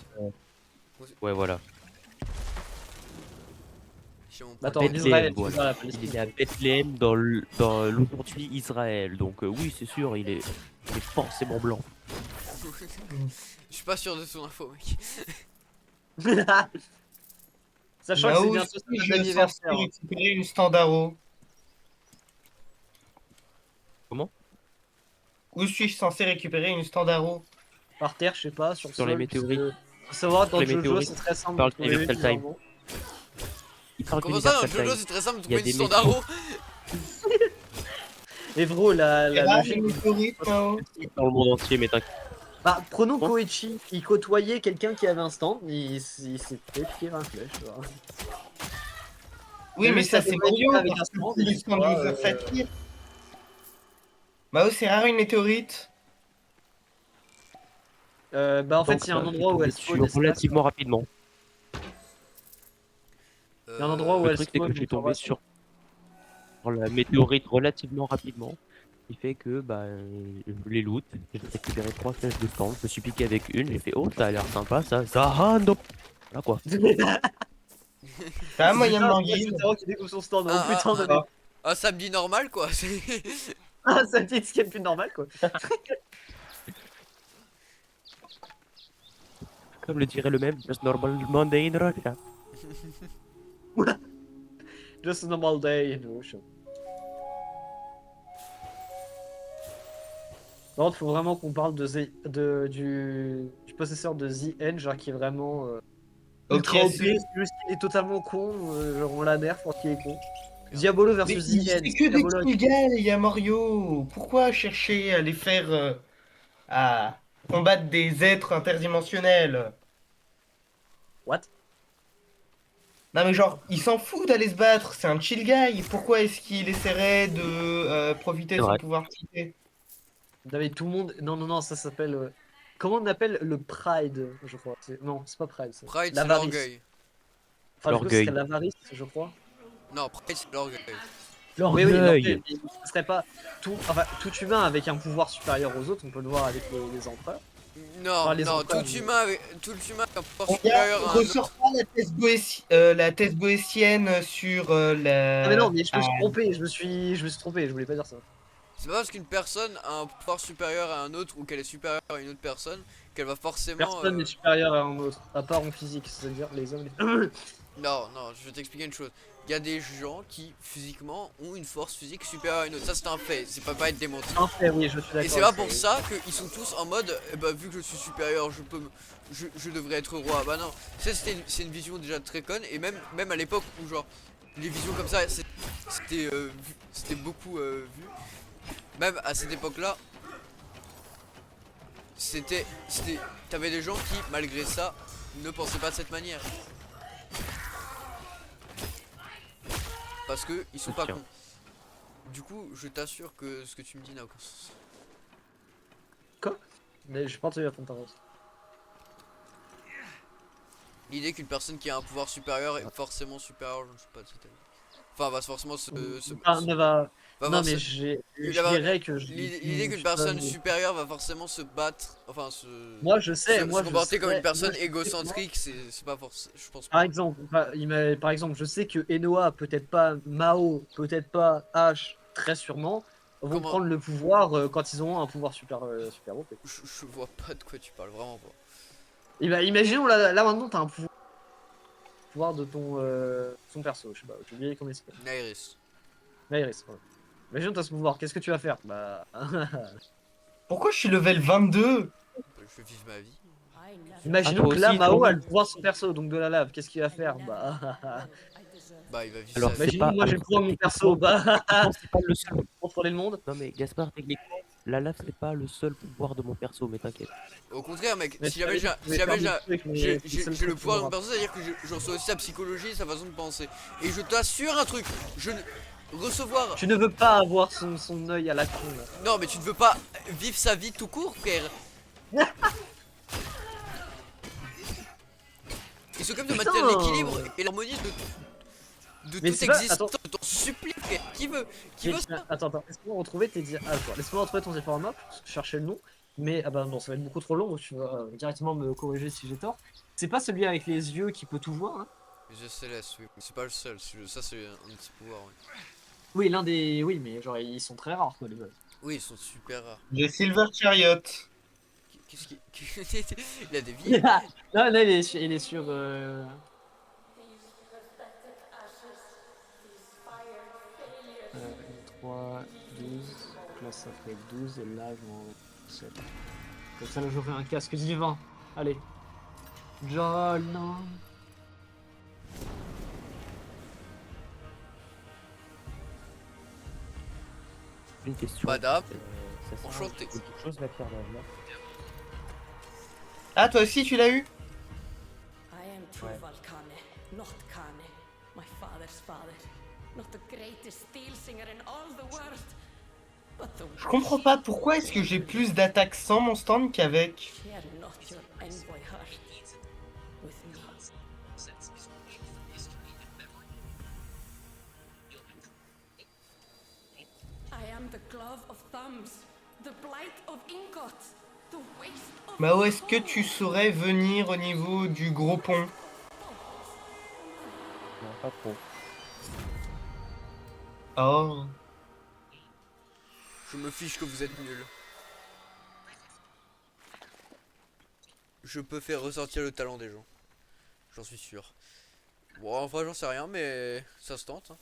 Ouais, voilà. chez mon Attends, pote. en Bethléem, Israël, tu voilà. vas à la Il est Palestine. né à Bethléem dans l'aujourd'hui Israël. Donc oui, c'est sûr, il est forcément blanc. Je suis pas sûr de ton info, mec. Sachant que Là c'est où bientôt je son suis censé anniversaire. récupérer une Standaro. Comment? Où suis-je censé récupérer une Standaro? Par terre, je sais pas, sur le Sur les sol, météorites. puisque- Faut savoir, dans les Jojo, météorites. c'est très simple Parle de trouver, Universal Time. bizarrement. Il parle Comment ça, dans d'Universal Jojo, Time. c'est très simple de Il y a trouver une des mecs- Standaro? Et bro, la C'est rare, logique. une météorite, Mao. Dans le monde entier, mais t'inquiète. Bah, prenons Quoi Koichi. Il côtoyait quelqu'un qui avait un stand, il s'est fait tirer un flèche, tu vois. Oui, J'ai mais vu ça, ça c'est dévoilé Mario, avec parce un que stand, tous et les tu stands vois, user s'attirent. Mao, c'est rare une météorite. Bah, en fait, Donc il y a un ça, endroit où tombé elle dessus spawn. et c'est relativement rapidement. Il y a un endroit où Le elle truc, c'est spawn. que je suis donc, en tombé vrai, sur la météorite relativement rapidement. Ce qui fait que bah, je les loot. J'ai récupéré 3 flèches de stand. Je me suis piqué avec une. J'ai fait oh, ça a l'air sympa ça. Ça ah non. Là quoi. T'as un moyen de Putain, manguine. c'est Taro qui découvre son stand. Ah, Oh putain, ah, de mec. Un samedi normal, quoi. Ah, ça dit ce qui est le plus normal, quoi. Comme le dirait le même, just normal Monday in Russia. Just a normal day in Ocean. Par contre, faut vraiment qu'on parle du possesseur de The End, genre qui est vraiment Ok, ultra OP, c'est- c'est juste qu'il est totalement con, genre on la nerf parce qu'il est con. Diabolo Mais versus c'est The End. que des Diabolo avec- Kilgal, il y a Mario. Pourquoi chercher à les faire à combattre des êtres interdimensionnels? What? Non mais genre, il s'en fout d'aller se battre, c'est un chill guy. Pourquoi est-ce qu'il essaierait de profiter de C'est son vrai. pouvoir psyché? Non mais tout le monde. Non, non, non, ça s'appelle. Comment on appelle le Pride, je crois. Non, c'est pas Pride. Pride, c'est L'avarice. l'orgueil. Enfin, du coup, ce L'orgueil. serait l'avarice, je crois. Non, après, c'est l'orgueil. Oui, oui, L'orgueil. l'orgueil, mais ce serait pas tout humain avec un pouvoir supérieur aux autres, on peut le voir avec les empereurs. Non, Enfin, les non, empereurs, tout humain avec un pouvoir Regarde, supérieur à un autre. ressort pas la thèse boétienne sur Ah mais non, la... mais je me suis trompé, je me suis trompé, je voulais pas dire ça. C'est pas parce qu'une personne a un pouvoir supérieur à un autre ou qu'elle est supérieure à une autre personne qu'elle va forcément. Personne n'est supérieur à un autre, à part en physique, c'est-à-dire les hommes. Non, non, je vais t'expliquer une chose. Il y a des gens qui physiquement ont une force physique supérieure à une autre. Ça, c'est un fait, c'est pas être démenti. En fait, oui, je suis d'accord. Et c'est pas pour ça qu'ils sont tous en mode, eh ben, vu que je suis supérieur, je devrais être roi. Bah non, c'est une vision déjà très conne. Et même à l'époque où genre les visions comme ça, c'était beaucoup vu. Même à cette époque-là, t'avais des gens qui, malgré ça, ne pensaient pas de cette manière. Parce que ils sont pas Tiens. cons. Du coup, je t'assure que ce que tu me dis n'a aucun sens. Mais je pense que tu vas prendre ta rose. L'idée qu'une personne qui a un pouvoir supérieur est forcément supérieure, je ne suis pas de cet avis. Enfin, va forcément Ah, ne va. va Non, voir mais se- je va- dirais que l'idée qu'une je sais pas, personne mais- supérieure va forcément se battre, enfin Moi, je sais, se moi, je comporter comme sais- une personne moi, je sais que moi- égocentrique, c'est pas forcément, je pense Par pas. exemple, par exemple, je sais que Enoa, peut-être pas Mao, peut-être pas H, très sûrement, vont Comment prendre le pouvoir quand ils auront un pouvoir super haut. je vois pas de quoi tu parles, vraiment pas. Et bah, imaginons là maintenant, t'as un pouvoir de ton perso, je sais pas, j'ai oublié comment il s'appelle. Nairis. Nairis, ouais. Imaginons t'as ce pouvoir, qu'est-ce que tu vas faire? Bah. Pourquoi je suis level 22? Je vais vivre ma vie. Imaginons toi que là, aussi, Mao toi. a le pouvoir de son perso, donc de la lave, qu'est-ce qu'il va faire? Bah. Bah, il va vivre Alors, sa c'est vie. Imaginons pas- moi j'ai le alors, pouvoir de mon perso, bah. Non, c'est pas le seul. Contrôler le monde. Non mais Gaspard, techniquement, la lave c'est pas le seul pouvoir de mon perso, mais t'inquiète. Au contraire, mec, Mais si jamais j'ai mais faire des trucs, mais j'ai c'est le j'ai le truc pouvoir de qu'on mon perso, c'est-à-dire que je reçois aussi sa psychologie et sa façon de penser. Et je t'assure un truc, recevoir. Tu ne veux pas avoir son œil à la con là. Non, mais tu ne veux pas vivre sa vie tout court, frère. Il s'occupe de Putain. maintenir l'équilibre et l'harmonie de Mais toute c'est pas- existence. attends. Je t'en supplie, frère. Qui veut Mais ça? attends, laisse-moi retrouver laisse-moi retrouver ton diaporama, chercher le nom. Mais ah bah non, ça va être beaucoup trop long, donc tu vas directement me corriger si j'ai tort. C'est pas celui avec les yeux qui peut tout voir, hein? Je céleste, oui, mais c'est pas le seul. Ça, c'est un petit pouvoir. Oui, Oui, l'un des. Oui, mais genre ils sont très rares quoi les meufs. oui, ils sont super rares. J'ai Silver Chariot. Qu'est-ce qui. Il a des vies. Non, là il est sur. 3, 12, là ça fait 12 et là je m'en 7. Comme ça là j'aurai un casque divin. Allez. Jol, non. Une question. Madame, ça sert à enchanté. quelque chose la pierre d'âge là. Ah, toi aussi tu l'as eu? I am Tuval Kane, not Kane, my father's father. Not the greatest steel singer in all the world, but the Je comprends pas pourquoi est-ce que j'ai plus d'attaques sans mon stand qu'avec. share not your envoy heart with me. I am the glove of thumbs, the blight of ingot, the waste of Mao, est-ce que tu saurais venir au niveau du gros pont? Non, pas trop. Oh. Je me fiche que vous êtes nuls. Je peux faire ressortir le talent des gens. J'en suis sûr. Bon, enfin, j'en sais rien, mais ça se tente. Hein.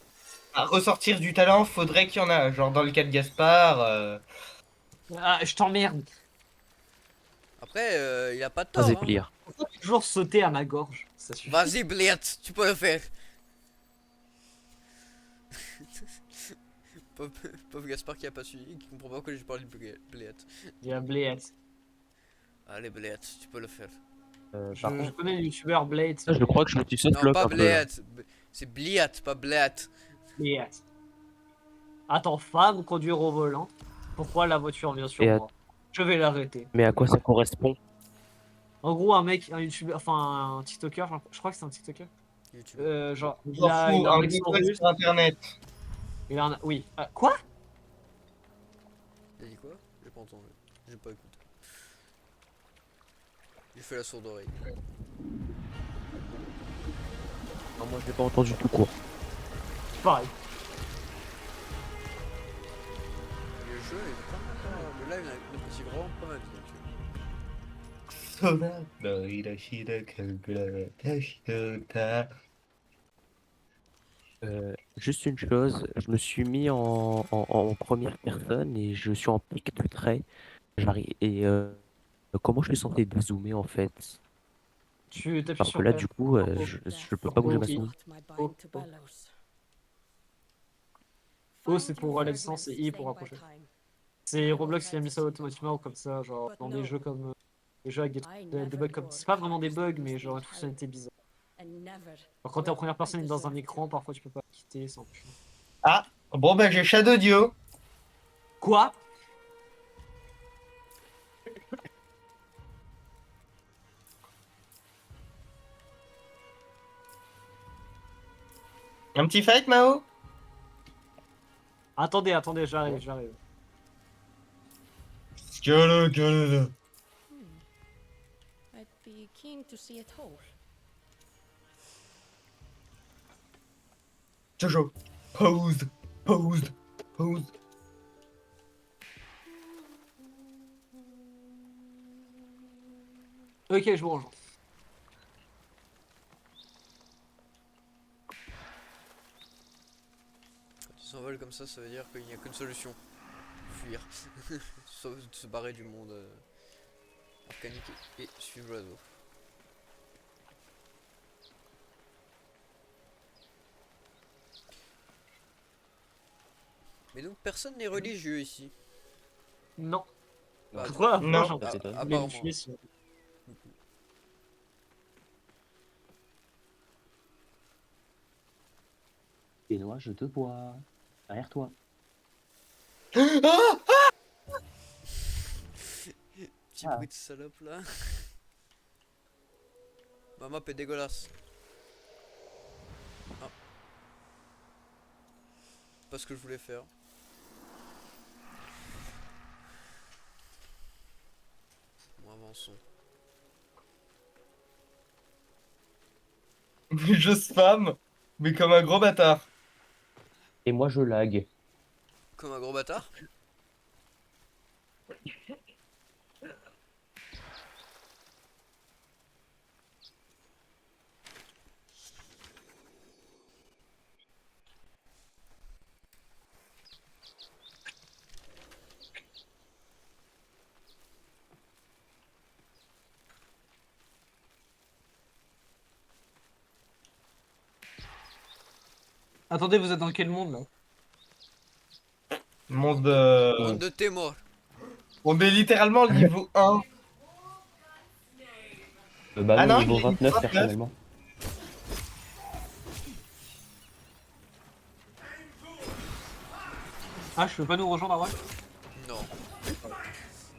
À ressortir du talent, faudrait qu'il y en a. Genre dans le cas de Gaspard. Ah, je t'emmerde. Après, il a pas de tort. Vas-y, Hein. Plier. Pourquoi toujours sauter à ma gorge? Ça suffit. Vas-y, Bliat, tu peux le faire. Pauvre Gaspard qui a pas suivi, qui comprend pas pourquoi j'ai parlé de Bliat. Il y a Blade. Allez, Bliat, tu peux le faire. Par Je contre, connais le youtubeur Blade. ça, je crois que je me suis sauté Non, bloc pas un peu, là. Bliat. C'est Bliat, pas Bliat. Blade. Attends, femme conduire au volant. Pourquoi la voiture vient sur Et moi? Je vais l'arrêter. Mais à quoi ça correspond? En gros, un mec, un youtubeur, enfin un tiktoker, je crois que c'est un tiktoker. YouTube. Genre, Je m'en fous, il a un un accent Google russe. sur internet. Il a un... Oui. Quoi? T'as dit quoi? J'ai pas entendu. J'ai pas écouté. J'ai fait la sourde oreille. Non, moi je l'ai pas entendu tout court. Pareil. Le jeu est pas mal. Le live est vraiment pas mal. Juste une chose, je me suis mis en première personne et je suis en pic de trait. J'arrive et comment je suis censé dézoomer en fait? Tu t'appuies Parce que sur là F. du coup, Oh. je peux pas bouger ma Ok. souris. Oh, oh. O c'est pour la distance et I pour rapprocher. C'est Roblox qui a mis ça automatiquement comme ça, genre dans des jeux comme des jeux avec des bugs comme. C'est pas vraiment des bugs, mais genre une fonctionnalité bizarre. Alors quand t'es en première personne et dans un écran, parfois tu peux pas quitter sans. Ah, bon bah j'ai Shadow Dio. Quoi? Un petit fight, Mao? Attendez, j'arrive. I'd be keen to see it whole. Toujours. Pose, pose, pose. Ok, je vous rejoins. Quand tu s'envoles comme ça veut dire qu'il n'y a qu'une solution. Fuir. Se barrer du monde arcanique et suivre l'oiseau. Mais donc personne n'est religieux ici. Non. Bah, Pourquoi? Non. J'en Ça t'étonne. mais apparemment. je suis sûr. Benoît, je te vois. Derrière toi. Petit Ah. bruit de salope là. Ma map est dégueulasse. Ah. Pas ce que je voulais faire. Bon, avançons. Je spam, mais comme un gros bâtard. Et moi je lag. Comme un gros bâtard. Attendez, vous êtes dans quel monde là? Monde Monde de Témor. On est littéralement niveau 1. Bah Ah non, non, niveau il est 29 29. personnellement. Ah, je peux pas nous rejoindre à vrai? Non.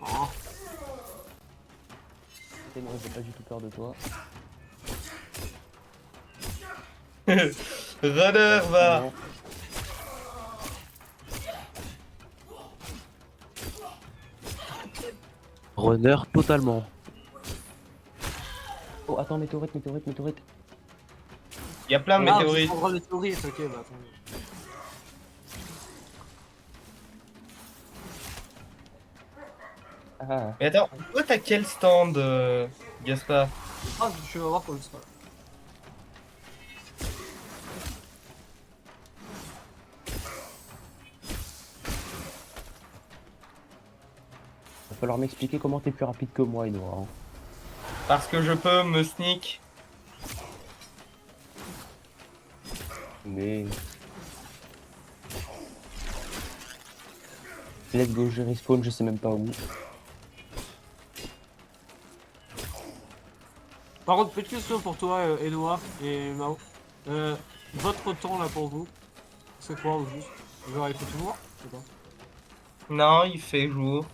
Oh. Et moi j'ai pas du tout peur de toi. Runner va. Runner totalement. Oh attends, météorite. Il y a plein de Ah, météorites. vous êtes en météorites, ok, bah attendez. Ah. Mais attends, toi t'as quel stand, Gaspard? Ah, je vais voir pour le spot. Va falloir m'expliquer comment t'es plus rapide que moi, Edouard. Hein. Parce que je peux me sneak. Mais. Let's go, je respawn, je sais même pas où. Par contre, petite question pour toi, Edouard et Mao. Votre temps là pour vous, c'est quoi au juste? Genre, il fait tout noir? Je sais pas. Non, il fait jour.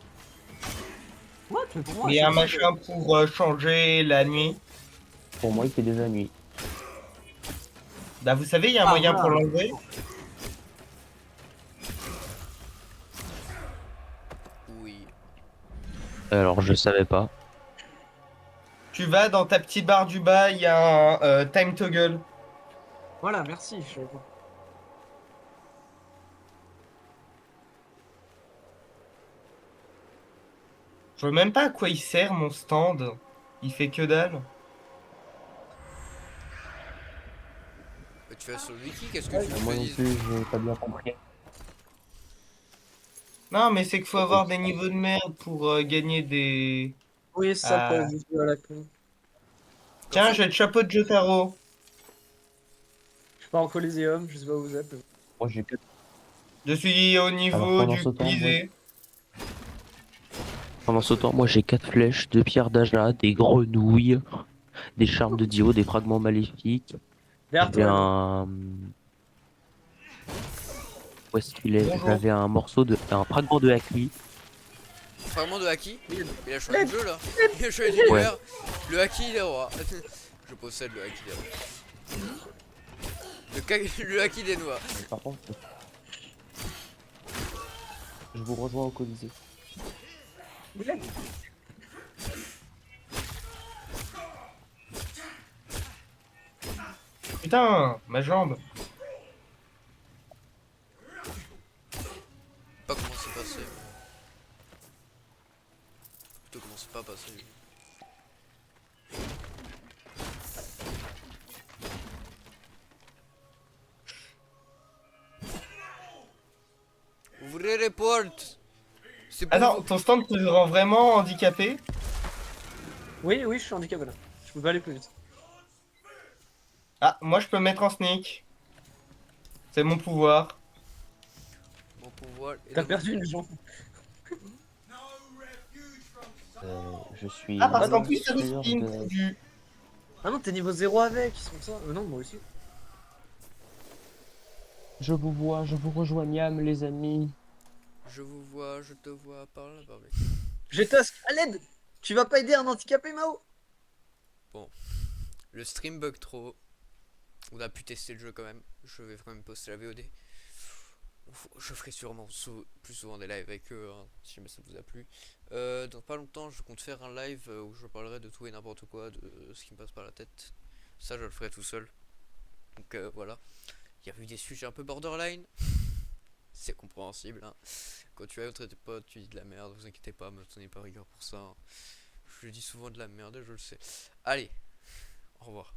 Ouais, mais pour moi, Il y a un c'est- machin pour changer la nuit. Pour moi, il fait déjà nuit. Bah vous savez, il y a un Ah, moyen voilà. pour l'enlever. Oui. Alors, je savais pas. Tu vas dans ta petite barre du bas, il y a un time toggle. Voilà, merci. Je savais pas. Je vois même pas à quoi il sert mon stand. Il fait que dalle. Bah, tu vas sur le wiki, qu'est-ce que Ouais, tu veux que je Moi te non dise? plus, j'ai pas bien compris. Non, mais c'est qu'il faut avoir des niveaux de merde pour gagner des... Oui, c'est ça le Ah. problème du jeu à la con. Qu'en Tiens, fait, j'ai le chapeau de Jotaro. Je suis pas en Coliseum, je sais pas où vous êtes. mais- Moi j'ai 4. Je suis au Alors niveau pendant du ce temps, moi, Colisée. Pendant ce temps, moi j'ai 4 flèches, 2 pierres d'Aja, des grenouilles, des charmes de Dio, des fragments maléfiques. Derrière J'ai toi, là. un. Où est-ce qu'il est? Bonjour. J'avais un morceau de. Un fragment de Haki. fragment de Haki, Oui. il a changé de jeu là. Il a changé d'univers. Le Haki des rois. Je possède le Haki des rois. Le Haki des noix. Par contre, je vous rejoins au Colisée. Putain, ma jambe. Pas comment c'est passé. Plutôt comment c'est pas passé. Ouvrez les portes. C'est pour Attends, vous. ton stand te rend vraiment handicapé? Oui, oui, je suis handicapé là. Je peux pas aller plus vite. Ah, moi je peux me mettre en sneak. C'est mon pouvoir. Mon pouvoir est T'as de- perdu une jambe. Je suis Ah, parce qu'en même plus ça sûr respawn, de... du... Ah non, t'es niveau 0 avec, ils sont ça. Non, moi aussi. Je vous vois, je vous rejoins Niam, les amis. Je vous vois, je te vois par là, par là. J'ai Tusk, à l'aide. Tu vas pas aider un handicapé, Mao? Le stream bug trop. On a pu tester le jeu quand même. Je vais quand même poster la VOD. Je ferai sûrement plus souvent des lives avec eux, hein, si jamais ça vous a plu. Dans pas longtemps, je compte faire un live où je parlerai de tout et n'importe quoi, de ce qui me passe par la tête. Ça, je le ferai tout seul. Donc voilà. Il y a eu des sujets un peu borderline. C'est compréhensible. Hein. Quand tu es entre tes potes, tu dis de la merde. Vous inquiétez pas, me tenez pas rigueur pour ça. Hein. Je dis souvent de la merde, je le sais. Allez, au revoir.